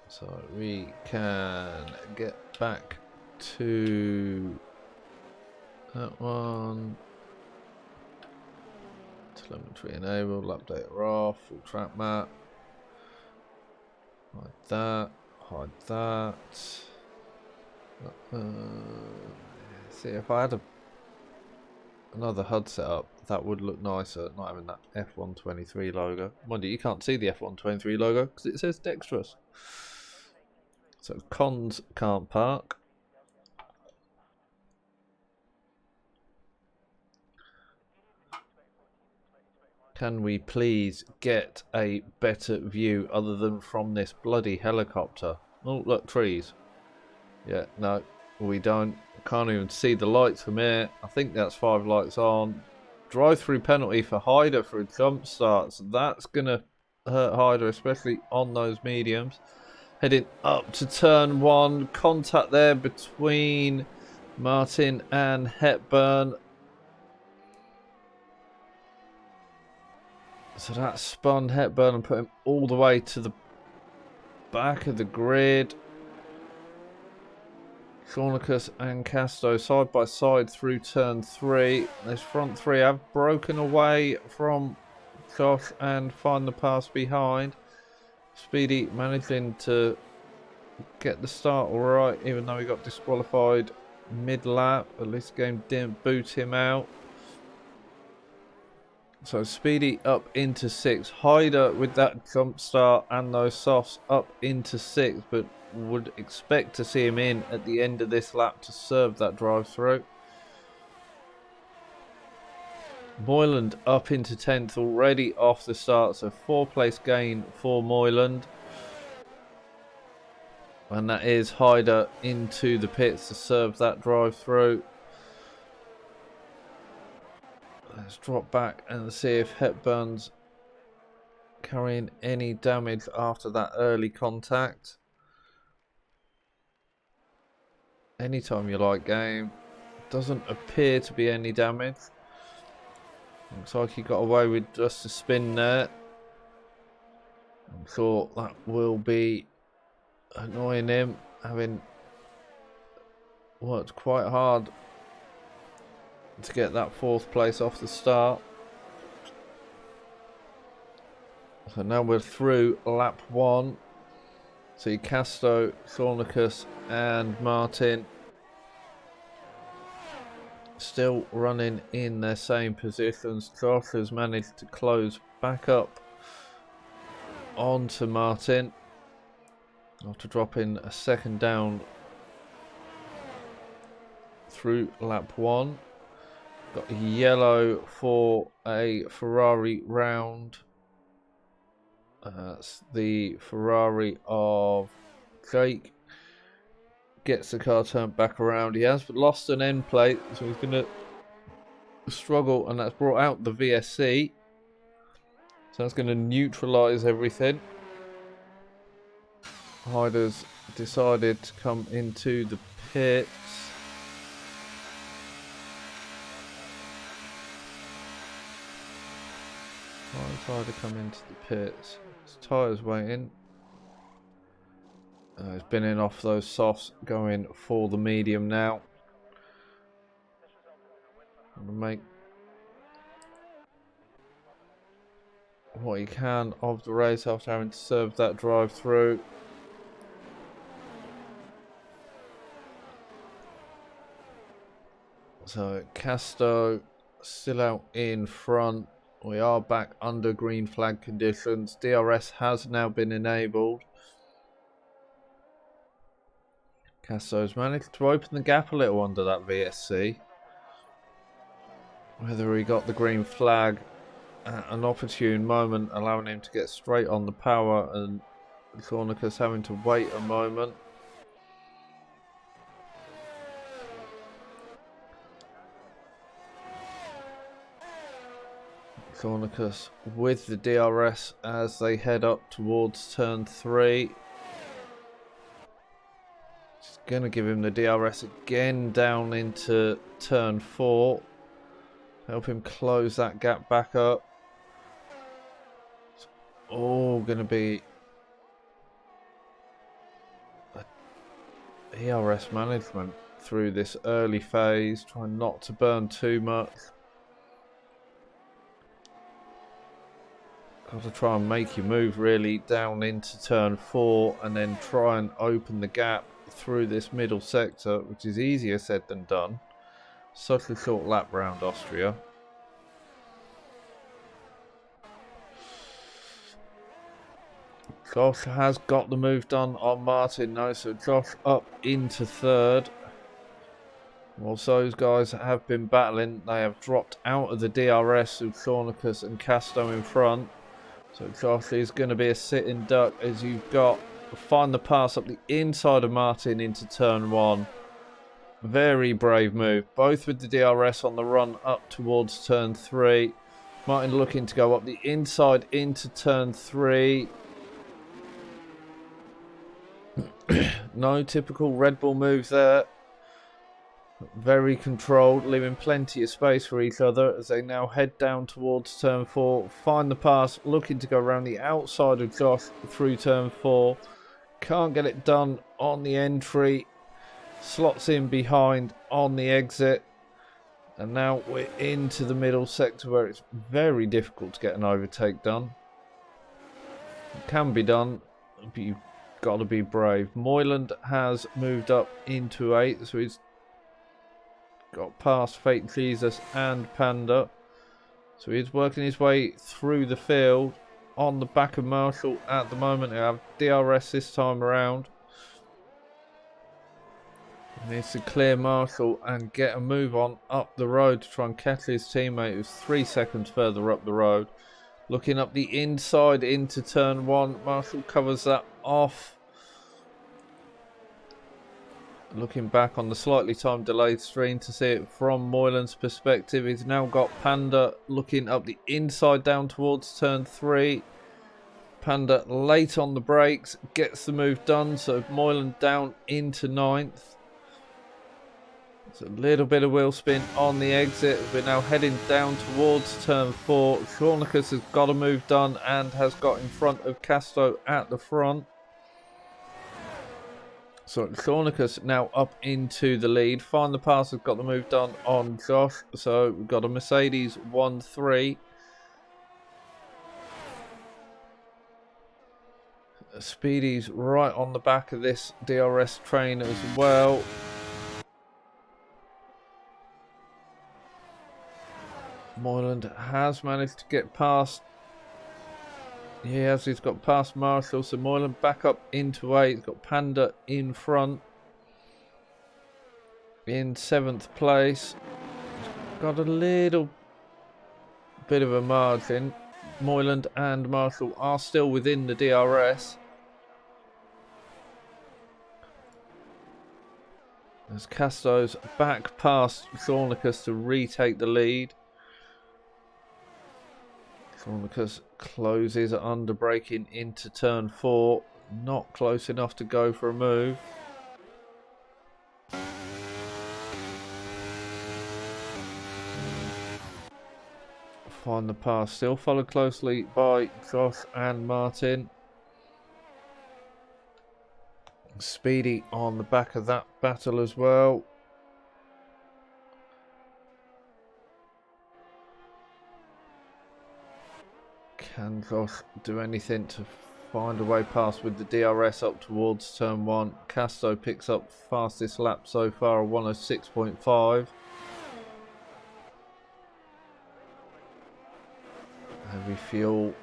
So we can get back to that one. Telemetry enabled, update off, full track map. Hide that, hide that. See, if I had another HUD set up, that would look nicer, not having that F123 logo. Mind you, you can't see the F123 logo because it says dexterous. So Cons can't park. Can we please get a better view other than from this bloody helicopter? Oh, look, trees. Yeah, no, we don't. Can't even see the lights from here. I think that's 5 lights on. Drive-through penalty for Hyder for a jump start. So that's going to hurt Hyder, especially on those mediums. Heading up to turn 1. Contact there between Martin and Hepburn. So that spun Hepburn and put him all the way to the back of the grid. Cornicus and Casto side by side through turn 3. This front 3 have broken away from Josh and find the pass behind. Speedy managing to get the start alright, even though he got disqualified mid-lap. At least the game didn't boot him out. So Speedy up into 6. Hyder with that jump start and those softs up into 6, but would expect to see him in at the end of this lap to serve that drive through. Moyland up into 10th already off the start, so 4-place gain for Moyland. And that is Hyder into the pits to serve that drive through. Let's drop back and see if Hepburn's carrying any damage after that early contact. Anytime you like, game. Doesn't appear to be any damage. Looks like he got away with just a spin there. I'm sure that will be annoying him, having worked quite hard to get that 4th place off the start. So now we're through lap 1. See Casto, Thornicus and Martin still running in their same positions. Josh has managed to close back up onto Martin after dropping a second down through lap 1. Got a yellow for a Ferrari round. That's the Ferrari of Jake. Gets the car turned back around. He has lost an end plate, so he's going to struggle, and that's brought out the VSC. So that's going to neutralise everything. Hyder's decided to come into the pits. Why is Hyder come into the pits? His tyres waiting. He's been in off those softs, going for the medium now. Gonna make what he can of the race after having to serve that drive through. So Casto still out in front. We are back under green flag conditions. DRS has now been enabled. Casto's managed to open the gap a little under that VSC. whether he got the green flag at an opportune moment, allowing him to get straight on the power, and Thornicus having to wait a moment. Thornicus with the DRS as they head up towards turn 3. Just going to give him the DRS again down into turn 4. Help him close that gap back up. It's all going to be ERS management through this early phase. Trying not to burn too much. Got to try and make your move really down into turn 4 and then try and open the gap through this middle sector, which is easier said than done. Such a short lap round Austria. Josh has got the move done on Martin now, so Josh up into 3rd. Whilst those guys have been battling, they have dropped out of the DRS with Thornicus and Casto in front. So Josh is going to be a sitting duck as you've got to find the pass up the inside of Martin into turn 1. Very brave move, both with the DRS on the run up towards turn 3. Martin looking to go up the inside into turn 3. No typical Red Bull moves there. Very controlled, leaving plenty of space for each other as they now head down towards turn 4. Find the pass, looking to go around the outside of Josh through turn 4. Can't get it done on the entry. Slots in behind on the exit. And now we're into the middle sector where it's very difficult to get an overtake done. It can be done, but you've got to be brave. Moyland has moved up into 8, so he's got past Fake Jesus and Panda. So he's working his way through the field on the back of Marshall at the moment. They have DRS this time around. He needs to clear Marshall and get a move on up the road to try and catch his teammate who's 3 seconds further up the road. Looking up the inside into turn 1. Marshall covers that off. Looking back on the slightly time delayed screen to see it from Moylan's perspective, he's now got Panda looking up the inside down towards turn 3. Panda late on the brakes, gets the move done, so Moylan down into 9th. It's a little bit of wheel spin on the exit. We're now heading down towards turn 4. Thornicus has got a move done and has got in front of Casto at the front. So Thornicus now up into the lead. Find the pass has got the move done on Josh. So we've got a Mercedes 1-3. Speedy's right on the back of this DRS train as well. Moyland has managed to get past. He's got past Marshall, so Moylan back up into 8. He's got Panda in front. In 7th place. Got a little bit of a margin. Moyland and Marshall are still within the DRS. As Casto's back past Thornicus to retake the lead. Thornicus closes under braking into turn 4. Not close enough to go for a move. Find the pass. Still followed closely by Josh and Martin. Speedy on the back of that battle as well. Can Josh do anything to find a way past with the DRS up towards turn 1? Casto picks up fastest lap so far, a 106.5. Heavy fuel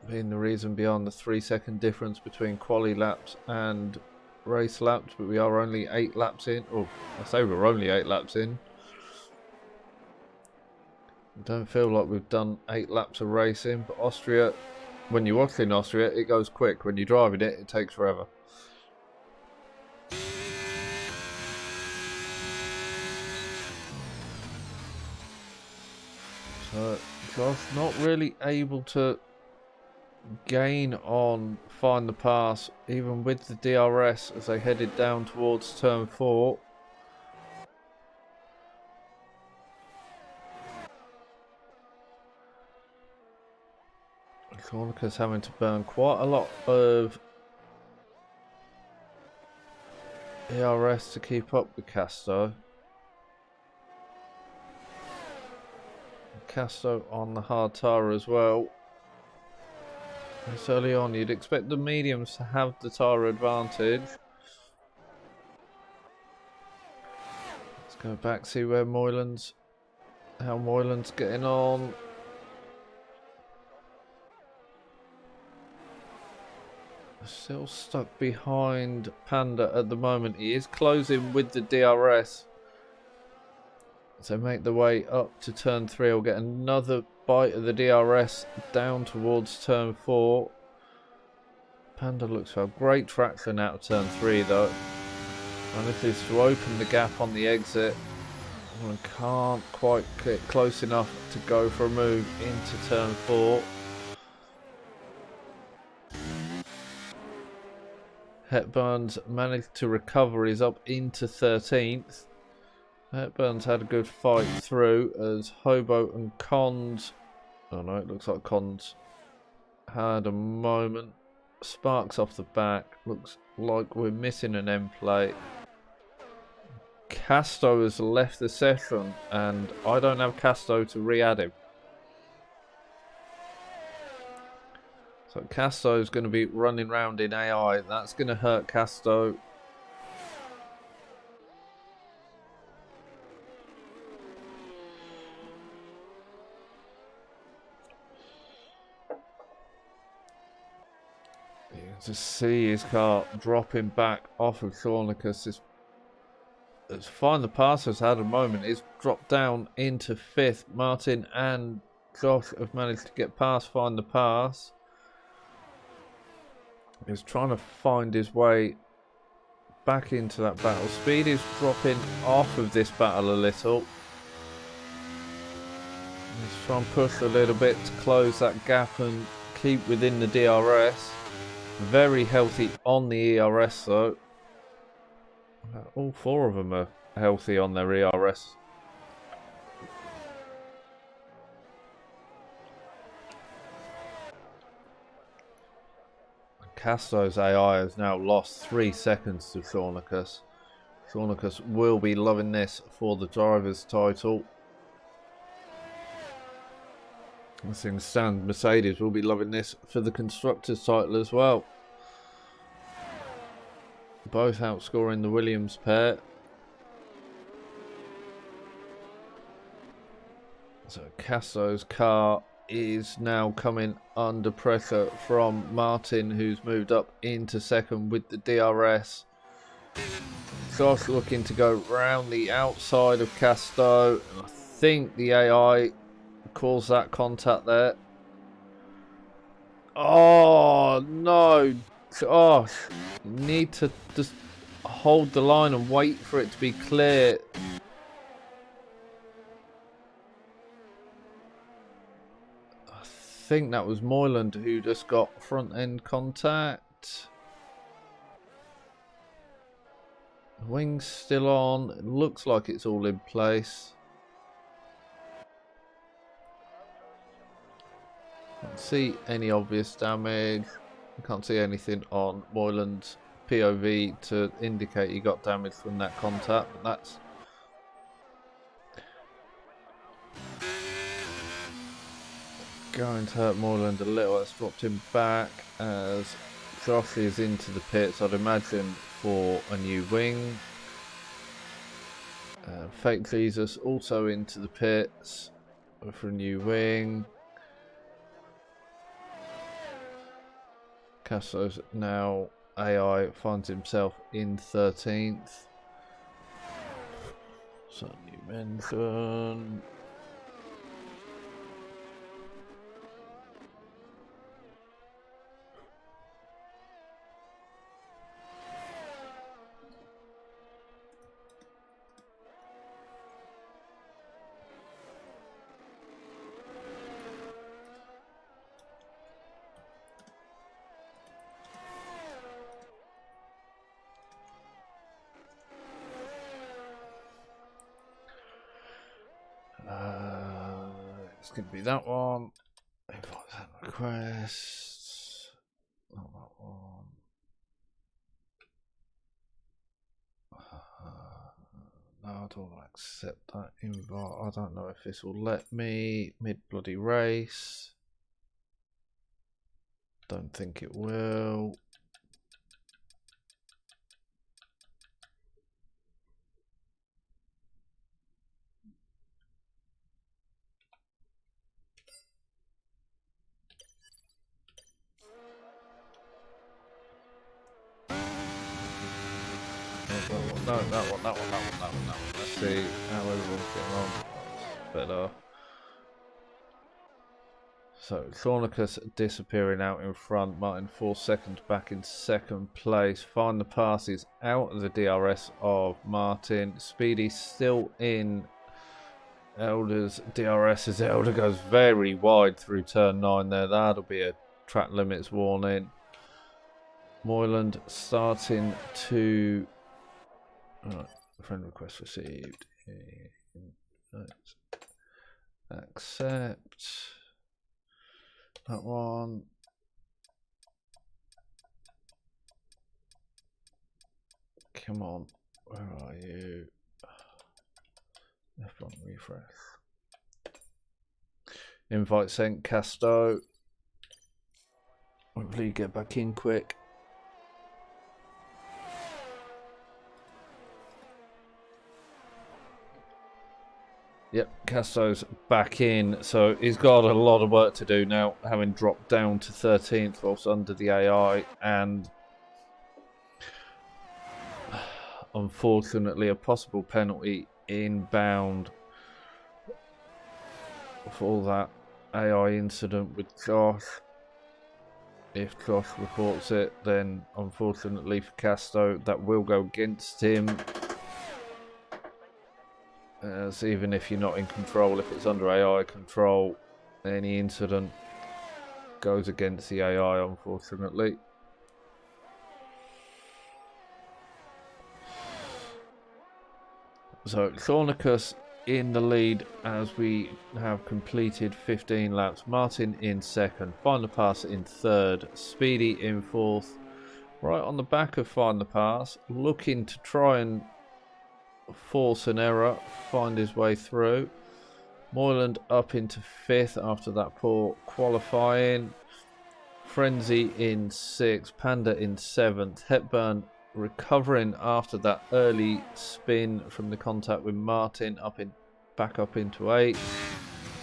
being the reason beyond the 3-second difference between quali laps and race laps, but we are only 8 laps in. Oh, I say we're only 8 laps in. Don't feel like we've done 8 laps of racing, but Austria, when you're watching Austria, it goes quick. When you're driving it, it takes forever. So Josh not really able to gain on Find the Pass, even with the DRS as they headed down towards turn 4. Cornica's having to burn quite a lot of ERS to keep up with Casto. Casto on the hard tyre as well. It's early on, you'd expect the mediums to have the tyre advantage. Let's go back, see where how Moylan's getting on. Still stuck behind Panda at the moment. He is closing with the DRS. So make the way up to turn 3. We'll get another bite of the DRS down towards turn 4. Panda looks to have great traction out of turn 3 though. Manages to open the gap on the exit. And can't quite get close enough to go for a move into turn 4. Hepburn's managed to recover, he's up into 13th. Hepburn's had a good fight through as Hobo and Cons, oh no, it looks like Cons had a moment. Sparks off the back, looks like we're missing an end plate. Casto has left the session and I don't have Casto to re-add him. So Casto is going to be running around in AI. That's going to hurt Casto. You can just see his car dropping back off of Cornicus. As Find the Pass has had a moment. It's dropped down into 5th. Martin and Josh have managed to get past Find the Pass. He's trying to find his way back into that battle. Speed is dropping off of this battle a little. He's trying to push a little bit to close that gap and keep within the DRS. Very healthy on the ERS though. All 4 of them are healthy on their ERS. Casto's AI has now lost 3 seconds to Cornicus. Cornicus will be loving this for the driver's title. As things stand, Mercedes will be loving this for the constructor's title as well. Both outscoring the Williams pair. So Casto's car is now coming under pressure from Martin, who's moved up into 2nd with the DRS. Josh looking to go round the outside of Casto. And I think the AI calls that contact there. Oh no, Josh, you need to just hold the line and wait for it to be clear. I think that was Moyland who just got front end contact. The wing's still on. It looks like it's all in place. Can't see any obvious damage. Can't see anything on Moyland's POV to indicate he got damage from that contact, but that's going to hurt Moyland a little. That's dropped him back as Josh is into the pits, I'd imagine, for a new wing. Fake Jesus also into the pits for a new wing. Castro's now AI finds himself in 13th. So you mentioned It's going to be that one. Invite that request. Not that one. No, I don't want to accept that invite. I don't know if this will let me. Mid bloody race. Don't think it will. No, that one. Let's see how everyone's getting on. That's better. So, Thornicus disappearing out in front. Martin 4 seconds back in second place. Find the passes out of the DRS of Martin. Speedy still in Elder's DRS as Elder goes very wide through turn 9 there. That'll be a track limits warning. Moyland starting to... friend request received. Accept. That one. Come on. Where are you? F1 refresh. Invite sent, Casto. Hopefully you get back in quick. Yep, Casto's back in, so he's got a lot of work to do now, having dropped down to 13th whilst under the AI, and unfortunately a possible penalty inbound for that AI incident with Josh. If Josh reports it, then unfortunately for Casto, that will go against him. As even if you're not in control, if it's under AI control, any incident goes against the AI, unfortunately. So Thornicus in the lead as we have completed 15 laps. Martin in second. Find the Pass in third. Speedy in fourth. Right on the back of Find the Pass, looking to try and force an error, find his way through. Moyland up into fifth after that poor qualifying. Frenzy in sixth. Panda in seventh. Hepburn recovering after that early spin from the contact with Martin, back up into eighth.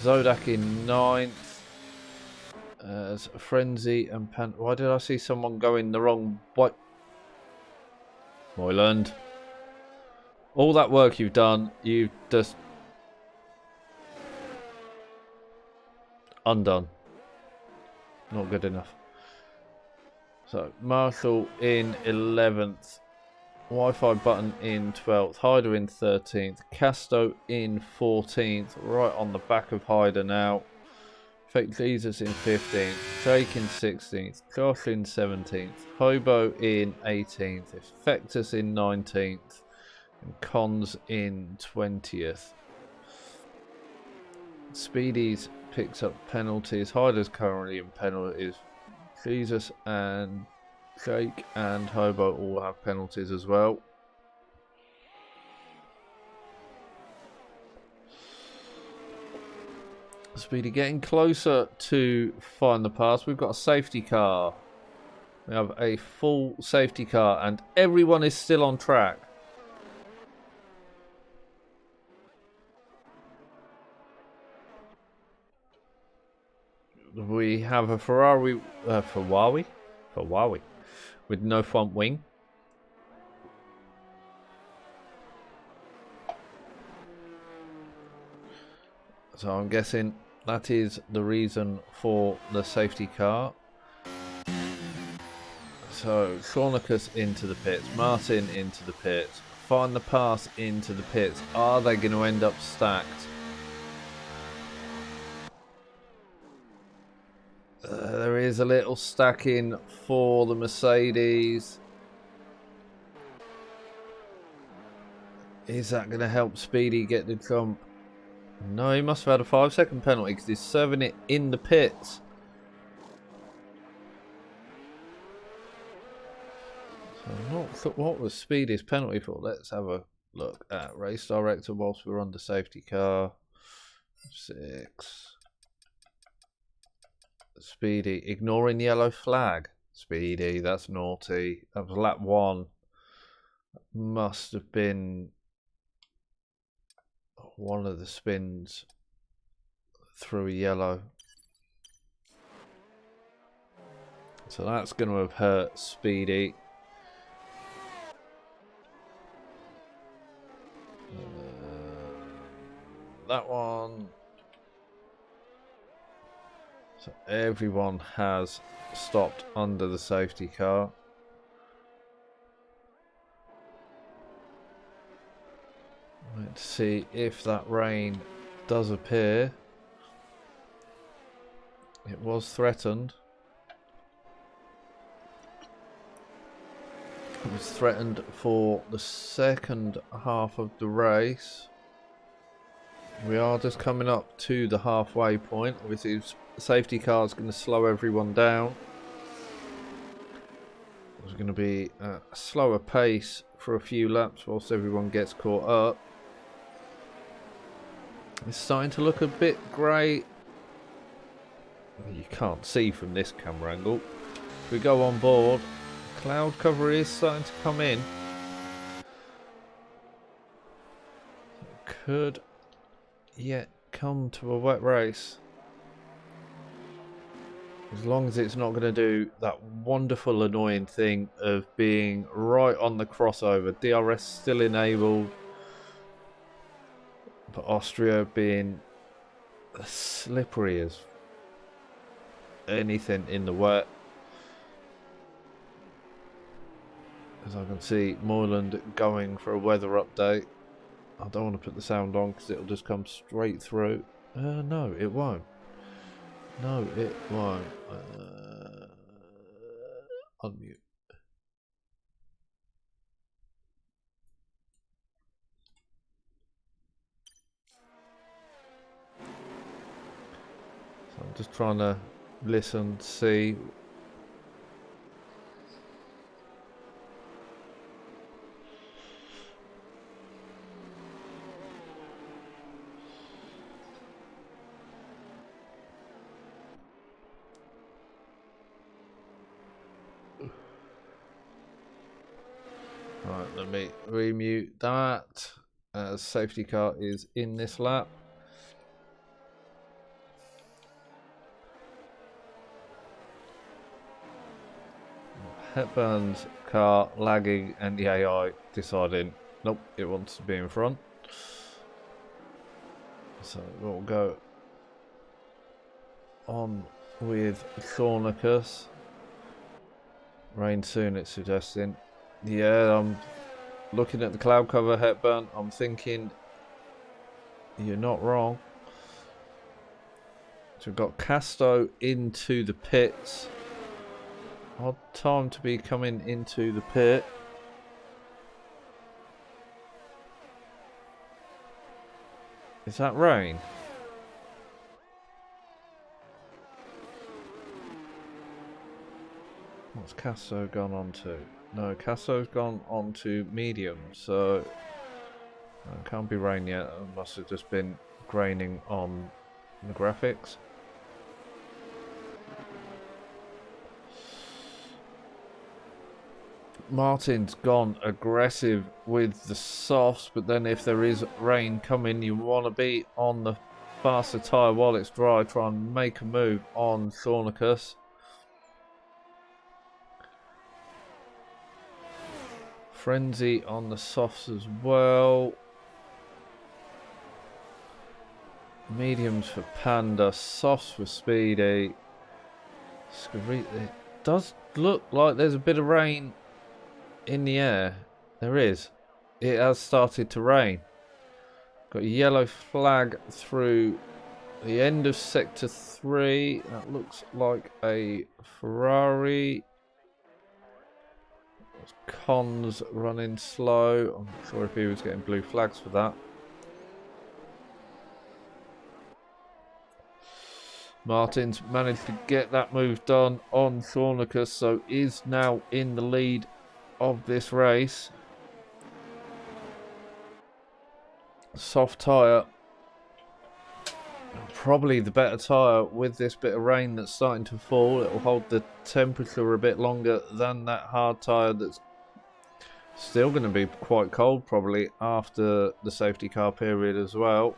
Zodak in ninth. As Frenzy and Panda. Why did I see someone going the wrong way? Moyland. All that work you've done, you've just undone. Not good enough. So, Marshall in 11th. Wi-Fi button in 12th. Hyder in 13th. Casto in 14th. Right on the back of Hyder now. Fake Jesus in 15th. Jake in 16th. Josh in 17th. Hobo in 18th. Effectus in 19th. And Cons in 20th. Speedy's picks up penalties. Hyder's currently in penalties. Jesus and Jake and Hobo all have penalties as well. Speedy getting closer to Find the Pass. We've got a safety car. We have a full safety car and everyone is still on track. We have a Ferrari with no front wing. So I'm guessing that is the reason for the safety car. So Thornicus into the pits, Martin into the pits, Find the Pass into the pits. Are they going to end up stacked? There is a little stacking for the Mercedes. Is that going to help Speedy get the jump? No, he must have had a 5-second penalty because he's serving it in the pits. So what was Speedy's penalty for? Let's have a look at race director whilst we're on the safety car. 6. Speedy ignoring yellow flag. Speedy, that's naughty. That was lap 1. Must have been one of the spins through a yellow. So that's going to have hurt Speedy. That one. So everyone has stopped under the safety car. Let's see if that rain does appear. It was threatened. It was threatened for the second half of the race. We are just coming up to the halfway point. Obviously, the safety car is going to slow everyone down. There's going to be a slower pace for a few laps whilst everyone gets caught up. It's starting to look a bit grey. You can't see from this camera angle. If we go on board, cloud cover is starting to come in. It could yet come to a wet race. As long as it's not going to do that wonderful annoying thing of being right on the crossover. DRS still enabled. But Austria being as slippery as anything in the wet. As I can see, Moyland going for a weather update. I don't want to put the sound on because it'll just come straight through. No, it won't. No, it won't. Unmute. So I'm just trying to listen, see. Right, let me remute that. Safety car is in this lap. Hepburn's car lagging and the AI deciding, nope, it wants to be in front. So we'll go on with Thornicus. Rain soon, it's suggesting. Yeah, I'm looking at the cloud cover, Hepburn. I'm thinking you're not wrong. So we've got Casto into the pits. Odd time to be coming into the pit. Is that rain? What's Casto gone on to? No, Casto's gone on to medium, so it can't be rain yet. It must have just been graining on the graphics. Martin's gone aggressive with the softs, but then if there is rain coming, you want to be on the faster tyre while it's dry. Try and make a move on Thornicus. Frenzy on the softs as well. Mediums for Panda, softs for Speedy. It does look like there's a bit of rain in the air. There is. It has started to rain. Got a yellow flag through the end of sector 3. That looks like a Ferrari. Cons running slow. I'm not sure if he was getting blue flags for that. Martin's managed to get that move done on Thornicus, so is now in the lead of this race. Soft tyre. Probably the better tyre with this bit of rain that's starting to fall. It will hold the temperature a bit longer than that hard tyre that's still going to be quite cold probably after the safety car period as well.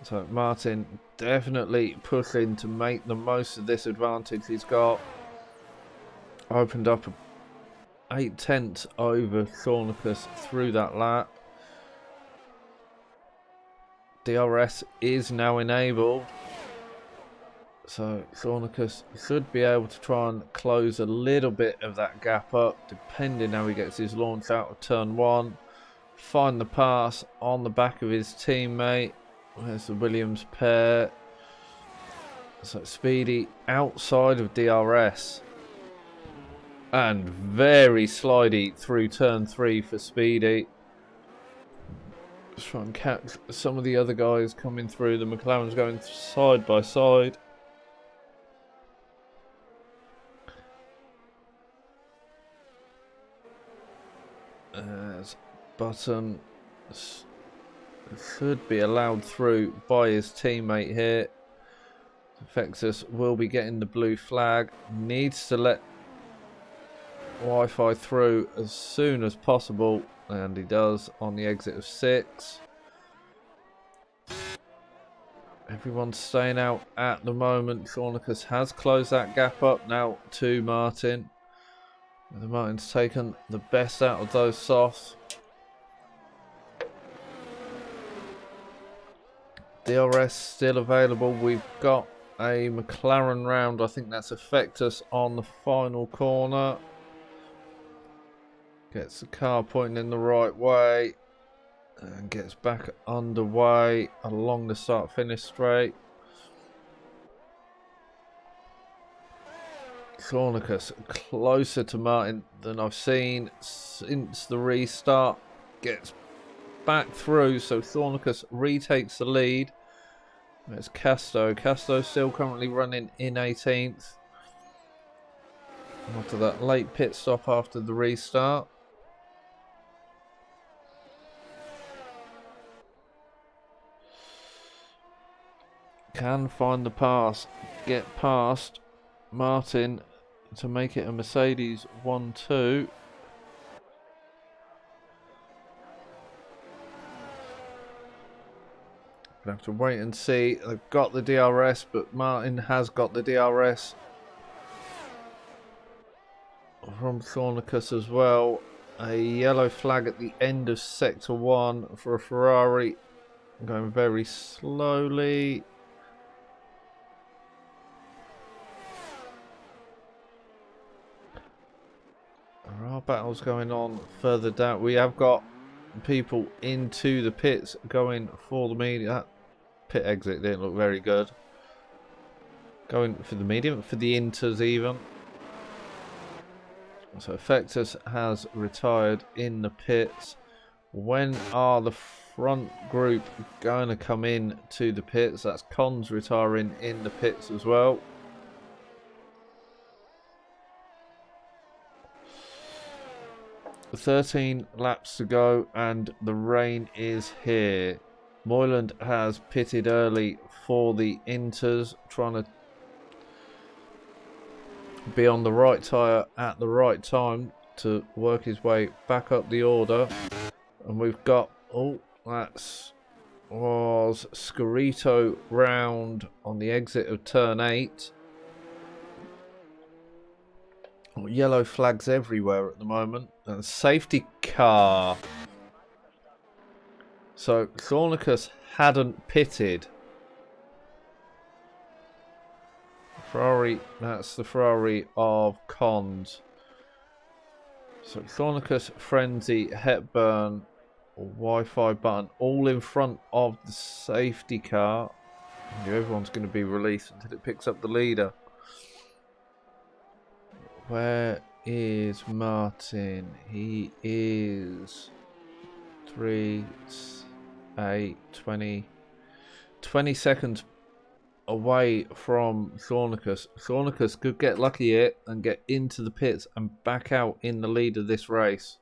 So Martin definitely pushing to make the most of this advantage he's got. Opened up 8 tenths over Thornicus through that lap. DRS is now enabled, so Thornicus should be able to try and close a little bit of that gap up, depending how he gets his launch out of turn 1. Find the pass on the back of his teammate. There's the Williams pair. So Speedy outside of DRS. And very slidey through turn 3 for Speedy. Try and catch some of the other guys coming through. The McLaren's going side by side. As Button should be allowed through by his teammate here. Fexus will be getting the blue flag. Needs to let Wi-Fi through as soon as possible. And he does on the exit of 6. Everyone's staying out at the moment. Thornicus has closed that gap up now to Martin. The Martin's taken the best out of those softs. DRS still available. We've got a McLaren round. I think that's Effectus on the final corner. Gets the car pointing in the right way and gets back underway along the start-finish straight. Thornicus closer to Martin than I've seen since the restart. Gets back through, so Thornicus retakes the lead. There's Casto. Casto still currently running in 18th. After that late pit stop after the restart. Can find the pass, get past Martin to make it a Mercedes 1-2. We'll have to wait and see. They've got the DRS, but Martin has got the DRS from Thornicus as well. A yellow flag at the end of sector 1 for a Ferrari. Going very slowly. There are battles going on further down. We have got people into the pits going for the medium. That pit exit didn't look very good. Going for the medium, for the inters even. So Effectus has retired in the pits. When are the front group going to come in to the pits? That's Cons retiring in the pits as well. "13 laps to go and the rain is here." Moyland has pitted early for the inters, trying to be on the right tyre at the right time to work his way back up the order. And we've got, oh, that was Scarito round on the exit of turn 8. Yellow flags everywhere at the moment. And safety car. So Thornicus hadn't pitted. Ferrari, that's the Ferrari of Cons. So Thornicus, Frenzy, Hepburn, Wi-Fi Button, all in front of the safety car. Everyone's going to be released until it picks up the leader. Where is Martin? He is 3, 8, 20 seconds away from Thornicus. Thornicus could get lucky here and get into the pits and back out in the lead of this race.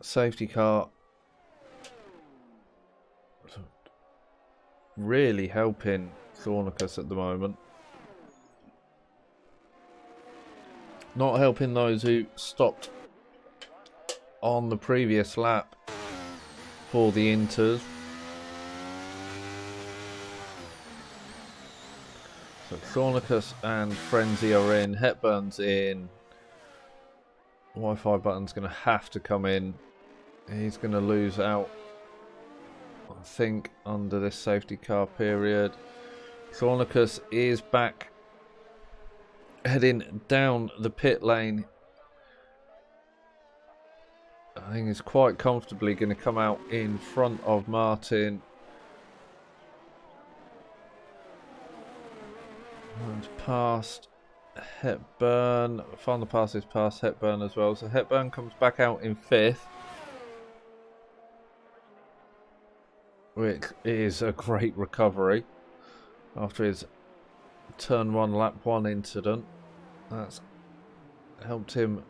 Safety car really helping Thornicus at the moment. Not helping those who stopped on the previous lap for the Inters. So Thornicus and Frenzy are in, Hepburn's in. Wi-Fi button's going to have to come in. He's going to lose out, I think, under this safety car period. Thornicus is back, heading down the pit lane. I think he's quite comfortably going to come out in front of Martin. And past Hepburn. Final pass is past Hepburn as well. So Hepburn comes back out in 5th. Which is a great recovery after his turn 1, lap 1 incident. That's helped him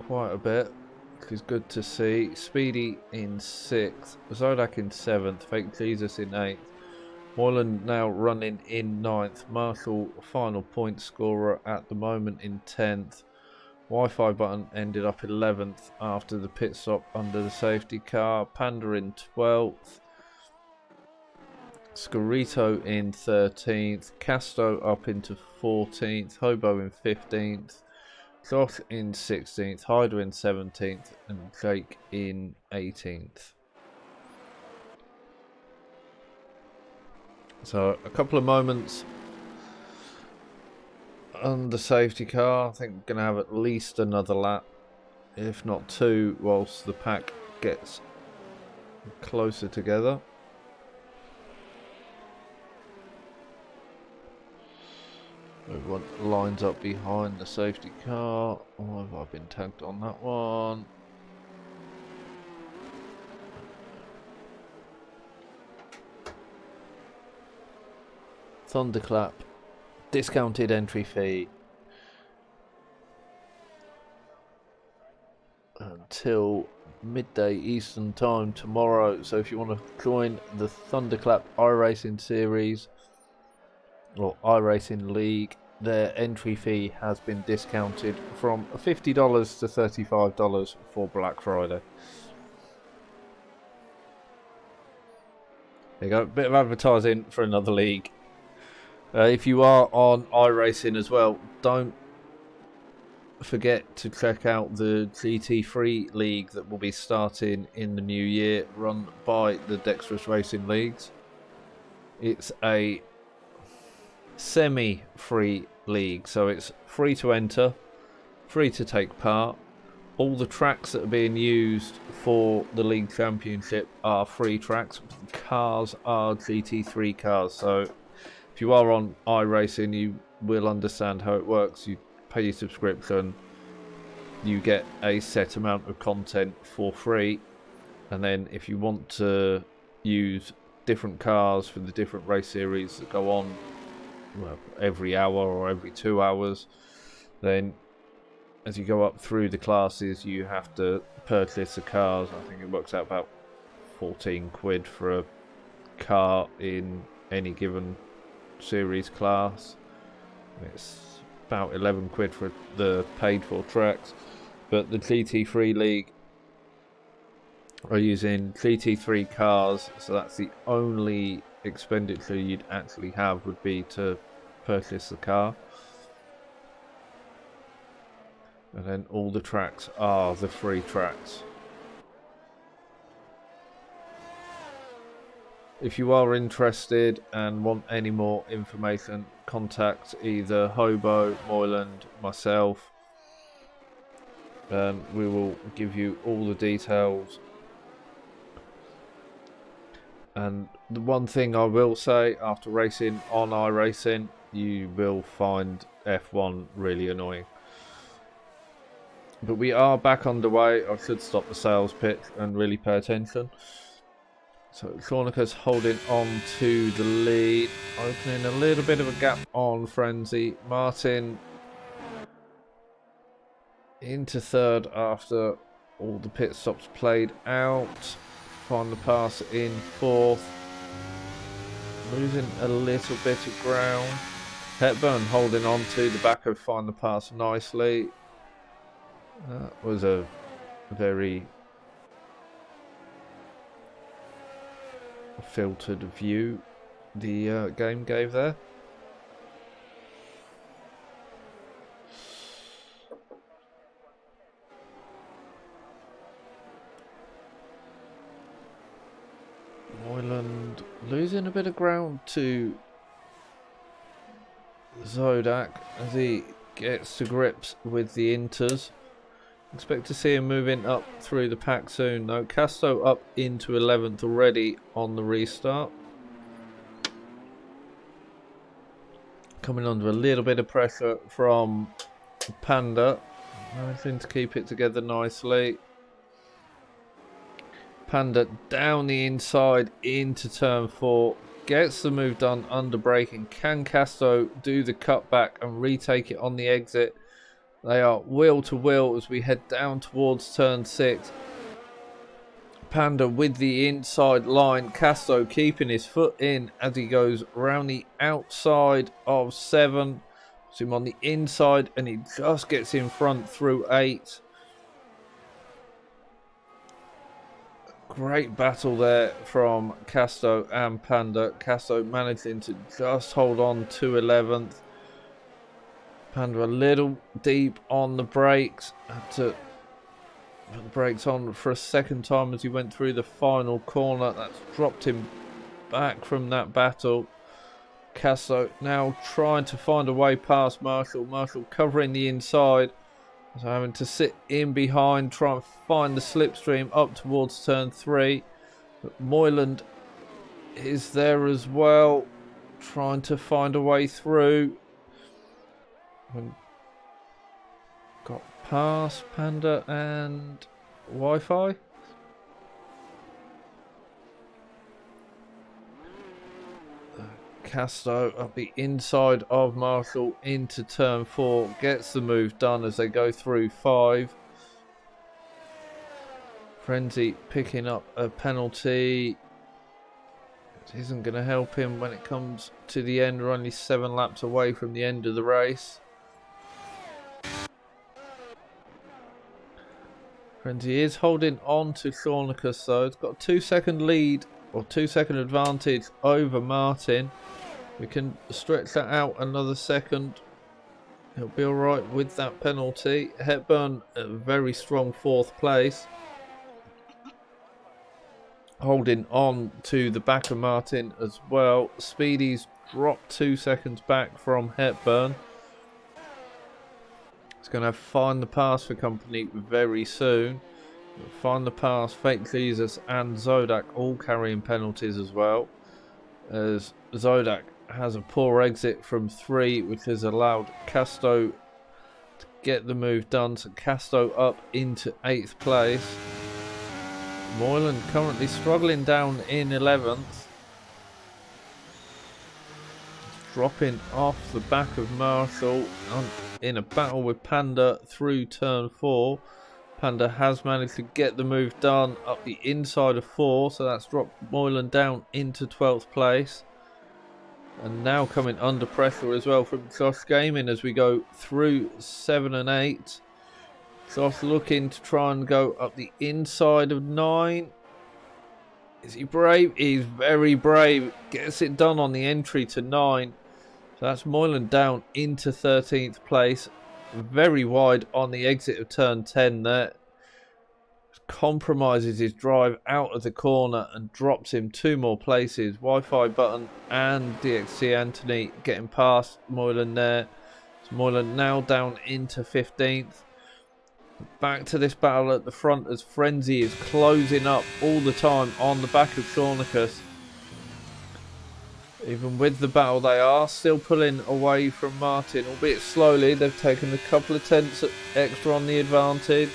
quite a bit, which is good to see. Speedy in 6th, Zodak in 7th, Fake Jesus in 8th, Moylan now running in 9th, Marshall final point scorer at the moment in 10th. Wi-Fi button ended up 11th after the pit stop under the safety car. Panda in 12th. Scorito in 13th. Casto up into 14th. Hobo in 15th. Josh in 16th. Hyder in 17th. And Jake in 18th. So a couple of moments on the safety car. I think we're going to have at least another lap, if not 2, whilst the pack gets closer together. Everyone lines up behind the safety car. Oh, have I been tagged on that one? Thunderclap. Discounted entry fee until midday Eastern time tomorrow. So if you want to join the Thunderclap iRacing series or iRacing League, their entry fee has been discounted from $50 to $35 for Black Friday. There you go, bit of advertising for another league. If you are on iRacing as well, don't forget to check out the GT3 League that will be starting in the new year, run by the Dexterous Racing Leagues. It's a semi-free league, so it's free to enter, free to take part. All the tracks that are being used for the League Championship are free tracks. Cars are GT3 cars, so if you are on iRacing, you will understand how it works. You pay your subscription, you get a set amount of content for free, and then if you want to use different cars for the different race series that go on, well, every hour or every 2 hours, then as you go up through the classes, you have to purchase the cars. I think it works out about 14 quid for a car in any given series class. It's about 11 quid for the paid for tracks, but the GT3 League are using GT3 cars, so that's the only expenditure you'd actually have would be to purchase the car, and then all the tracks are the free tracks. If you are interested and want any more information, contact either Hobo, Moyland, myself. We will give you all the details. And the one thing I will say, after racing on iRacing, you will find F1 really annoying. But we are back underway. I should stop the sales pitch and really pay attention. So Cornica's holding on to the lead, opening a little bit of a gap on Frenzy. Martin into third after all the pit stops played out. Find the pass in fourth. Losing a little bit of ground. Hepburn holding on to the back of Find the Pass nicely. That was a very filtered view the game gave there. Moyland losing a bit of ground to Zodak as he gets to grips with the Inters. Expect to see him moving up through the pack soon though. Casto up into 11th already on the restart. Coming under a little bit of pressure from Panda. Managing to keep it together nicely. Panda down the inside into turn 4. Gets the move done under braking. Can Casto do the cutback and retake it on the exit? They are wheel to wheel as we head down towards turn 6. Panda with the inside line. Casto keeping his foot in as he goes around the outside of 7. Puts him on the inside and he just gets in front through 8. Great battle there from Casto and Panda. Casto managing to just hold on to 11th. Panda a little deep on the brakes. Had to put the brakes on for a second time as he went through the final corner. That's dropped him back from that battle. Casto now trying to find a way past Marshall. Marshall covering the inside. So having to sit in behind, try and find the slipstream up towards turn 3. But Moyland is there as well, trying to find a way through. Got past Panda and Wi-Fi. Casto up the inside of Marshall into turn 4. Gets the move done as they go through 5. Frenzy picking up a penalty. It isn't going to help him when it comes to the end. We're only 7 laps away from the end of the race. Frenzy is holding on to Shornicus though. It's got a 2-second lead or 2-second advantage over Martin. We can stretch that out another second. He'll be alright with that penalty. Hepburn at a very strong 4th place. Holding on to the back of Martin as well. Speedy's dropped 2 seconds back from Hepburn. It's going to find the pass for company very soon. Find the pass, Fake Jesus and Zodak all carrying penalties as well. As Zodak has a poor exit from 3, which has allowed Casto to get the move done. So Casto up into 8th place. Moyland currently struggling down in 11th. Dropping off the back of Marshall in a battle with Panda through turn 4. Panda has managed to get the move done up the inside of 4, so that's dropped Moyland down into 12th place. And now coming under pressure as well from Josh Gaming as we go through 7 and 8. Josh looking to try and go up the inside of 9. Is he brave? He's very brave. Gets it done on the entry to 9. So that's Moyland down into 13th place. Very wide on the exit of turn 10 there. Compromises his drive out of the corner and drops him 2 more places. Wi-Fi button and DXC Anthony getting past Moyland there. So Moyland now down into 15th. Back to this battle at the front as Frenzy is closing up all the time on the back of Shornicus. Even with the battle, they are still pulling away from Martin, albeit slowly. They've taken a couple of tenths extra on the advantage.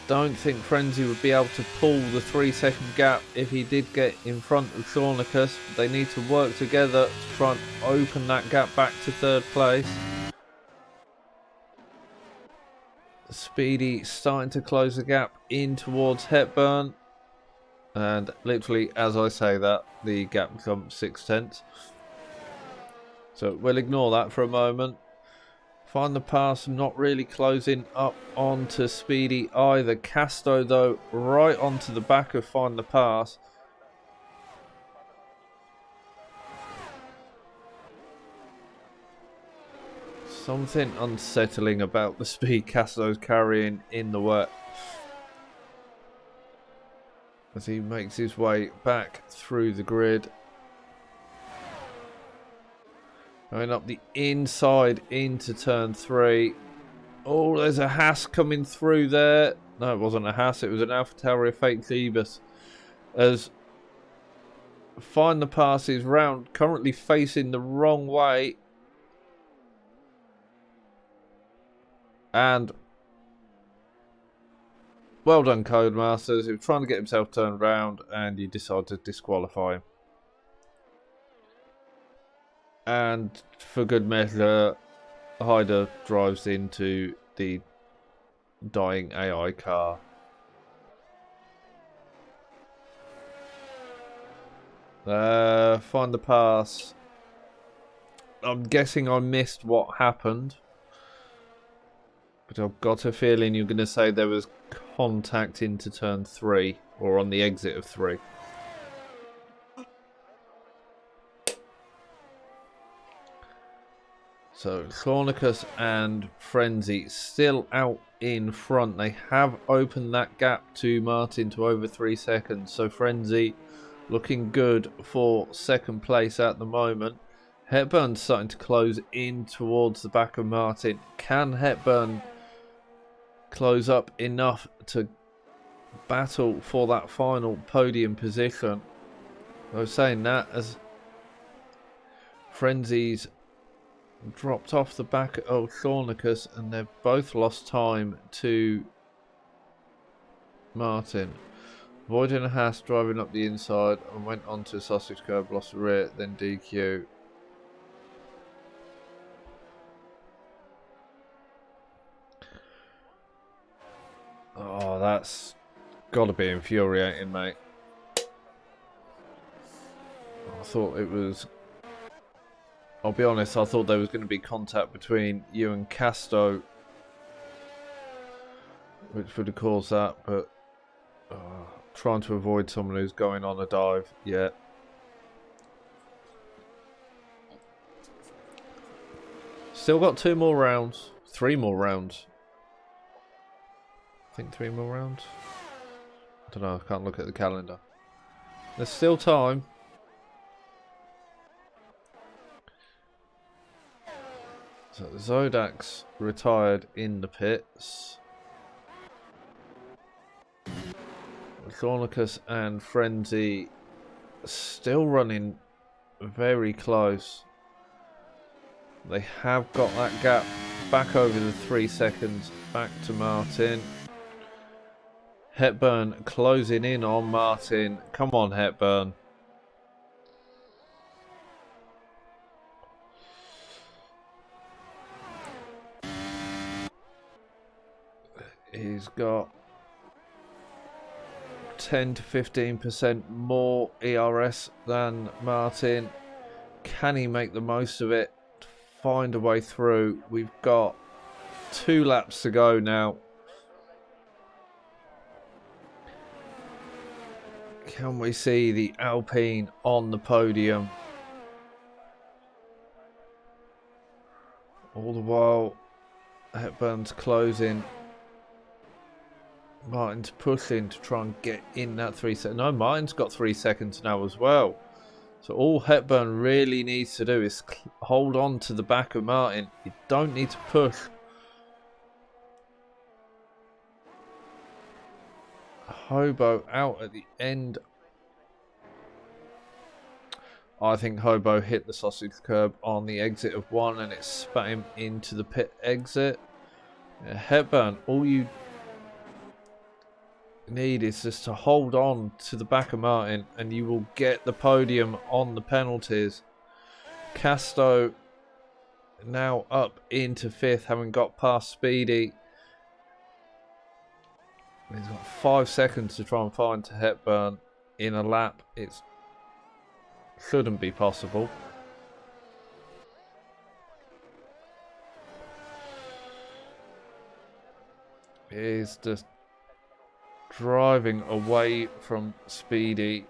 Don't think Frenzy would be able to pull the 3-second gap if he did get in front of Shawnicus. They need to work together to try and open that gap back to third place. Speedy starting to close the gap in towards Hepburn. And literally, as I say that, the gap becomes 6 tenths. So we'll ignore that for a moment. Find the Pass not really closing up onto Speedy either. Casto, though, right onto the back of Find the Pass. Something unsettling about the speed Casto's carrying in the wet, as he makes his way back through the grid. Going up the inside into turn 3. Oh, there's a Haas coming through there. No, it wasn't a Haas, it was an AlphaTauri Fake Zebus. As Find the Pass is round, currently facing the wrong way. And well done, Codemasters. He was trying to get himself turned round and you decide to disqualify him. And for good measure, Hyder drives into the dying AI car. Find the Pass. I'm guessing I missed what happened, but I've got a feeling you're going to say there was contact into turn 3 or on the exit of 3. So Clornicus and Frenzy still out in front. They have opened that gap to Martin to over 3 seconds. So Frenzy looking good for second place at the moment. Hepburn's starting to close in towards the back of Martin. Can Hepburn close up enough to battle for that final podium position? I was saying that as Frenzy's dropped off the back of Thornicus and they've both lost time to Martin. Avoiding a Haas, driving up the inside and went onto sausage curb, lost the rear, then DQ. Oh, that's got to be infuriating, mate. I thought it was... I'll be honest, I thought there was going to be contact between you and Casto, which would have caused that, but trying to avoid someone who's going on a dive, yeah. Still got 2 more rounds, 3 more rounds. I think 3 more rounds. I don't know, I can't look at the calendar. There's still time. So Zodak's retired in the pits. Thornicus and Frenzy still running very close. They have got that gap back over the 3 seconds, back to Martin. Hepburn closing in on Martin. Come on, Hepburn. He's got 10 to 15% more ERS than Martin. Can he make the most of it? Find a way through. We've got 2 laps to go now. Can we see the Alpine on the podium? All the while, Hepburn's closing. Martin's pushing to try and get in that 3 seconds. No, Martin's got 3 seconds now as well. So all Hepburn really needs to do is hold on to the back of Martin. You don't need to push. Hobo out at the end I think Hobo hit the sausage curb on the exit of 1 and it spat him into the pit exit. Hepburn, all you need is just to hold on to the back of Martin and you will get the podium on the penalties. Casto now up into 5th, having got past Speedy. He's got 5 seconds to try and find to Hepburn in a lap. It shouldn't be possible. He's just driving away from Speedy.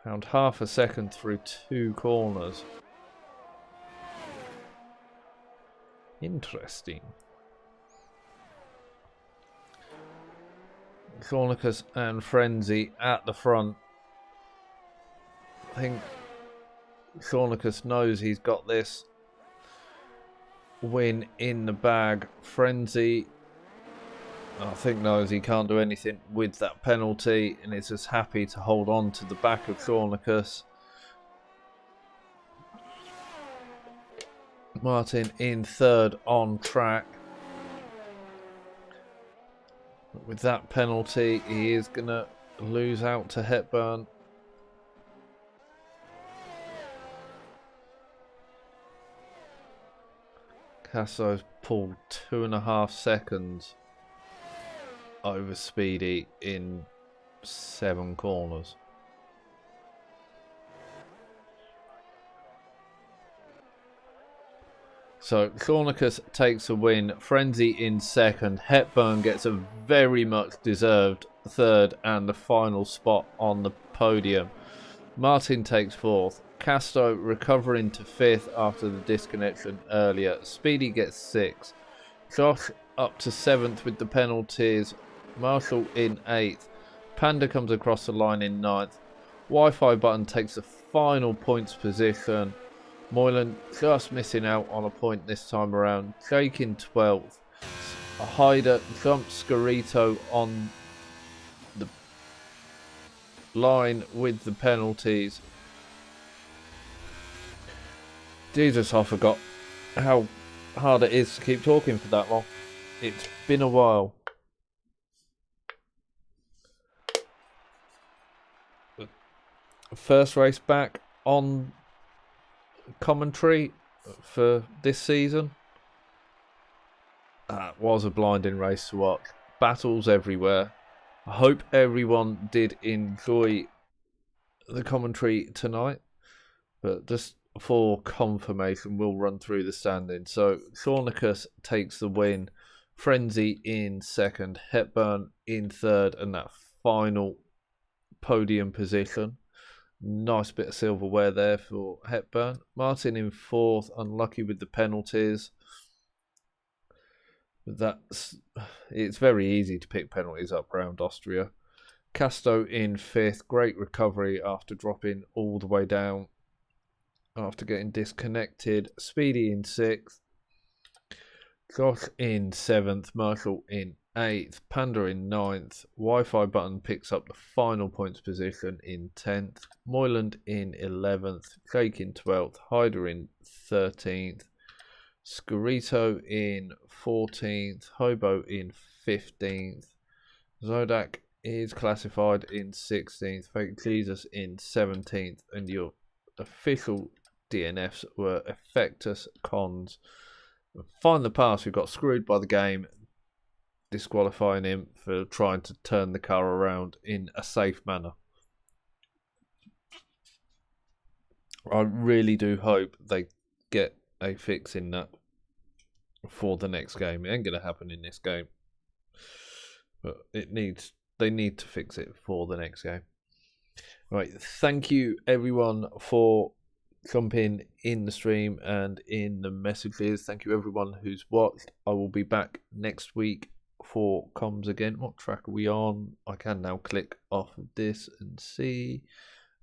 Found half a second through 2 corners. Interesting. Cornicus and Frenzy at the front. I think Cornicus knows he's got this win in the bag. Frenzy, I think, knows he can't do anything with that penalty and is just happy to hold on to the back of Cornicus. Martin in 3rd on track. But with that penalty, he is going to lose out to Hepburn. Casso's pulled 2.5 seconds over Speedy in 7 corners. So Cornicus takes a win, Frenzy in 2nd, Hepburn gets a very much deserved 3rd and the final spot on the podium. Martin takes 4th, Casto recovering to 5th after the disconnection earlier, Speedy gets 6th, Josh up to 7th with the penalties, Marshall in 8th, Panda comes across the line in 9th, Wi-Fi button takes the final points position, Moylan just missing out on a point this time around. Jake in 12th. A Hyder jumps Scarito on the line with the penalties. Jesus, I forgot how hard it is to keep talking for that long. It's been a while. First race back on commentary for this season. That was a blinding race to watch. Battles everywhere. I hope everyone did enjoy the commentary tonight. But just for confirmation, we'll run through the standings. So Cornicus takes the win. Frenzy in 2nd. Hepburn in 3rd. And that final podium position. Nice bit of silverware there for Hepburn. Martin in 4th, unlucky with the penalties. It's very easy to pick penalties up around Austria. Casto in 5th, great recovery after dropping all the way down after getting disconnected. Speedy in 6th. Josh in 7th, Marshall in 8th, Panda in 9th, Wi-Fi button picks up the final points position in 10th, Moyland in 11th, Jake in 12th, Hyder in 13th, Scarito in 14th, Hobo in 15th, Zodak is classified in 16th, Fake Jesus in 17th, and your official DNFs were Effectus, Cons. Find the pass, who got screwed by the game, disqualifying him for trying to turn the car around in a safe manner. I really do hope they get a fix in that for the next game. It ain't going to happen in this game, but they need to fix it for the next game. Right, thank you everyone for jumping in the stream and in the messages. Thank you everyone who's watched. I will be back next week for comms again. What track are we on? I can now click off of this and see.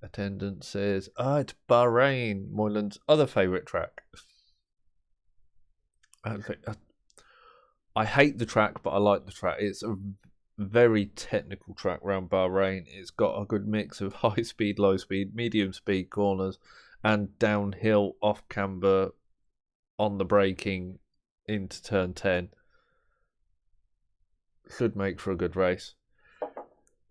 Attendance says, it's Bahrain, Moylan's other favourite track. I hate the track, but I like the track. It's a very technical track round Bahrain. It's got a good mix of high speed, low speed, medium speed corners, and downhill off camber on the braking into turn 10. Should make for a good race.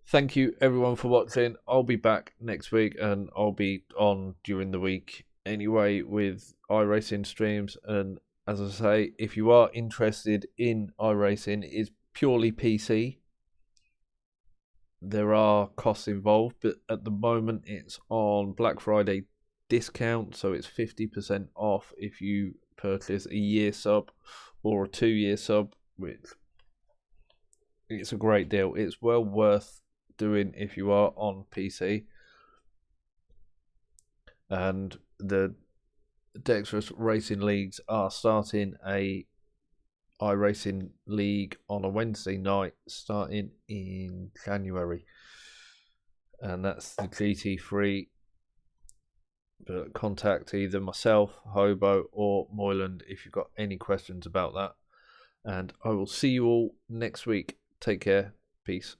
Thank you everyone for watching. I'll be back next week, and I'll be on during the week anyway with iRacing streams. And as I say, if you are interested in iRacing, it's purely PC. There are costs involved, but at the moment it's on Black Friday discount, so it's 50% off if you purchase a year sub or a 2-year sub, which it's a great deal. It's well worth doing if you are on PC. And the Dexterous Racing Leagues are starting a iRacing League on a Wednesday night starting in January. And that's the GT3. But contact either myself, Hobo, or Moyland if you've got any questions about that. And I will see you all next week. Take care. Peace.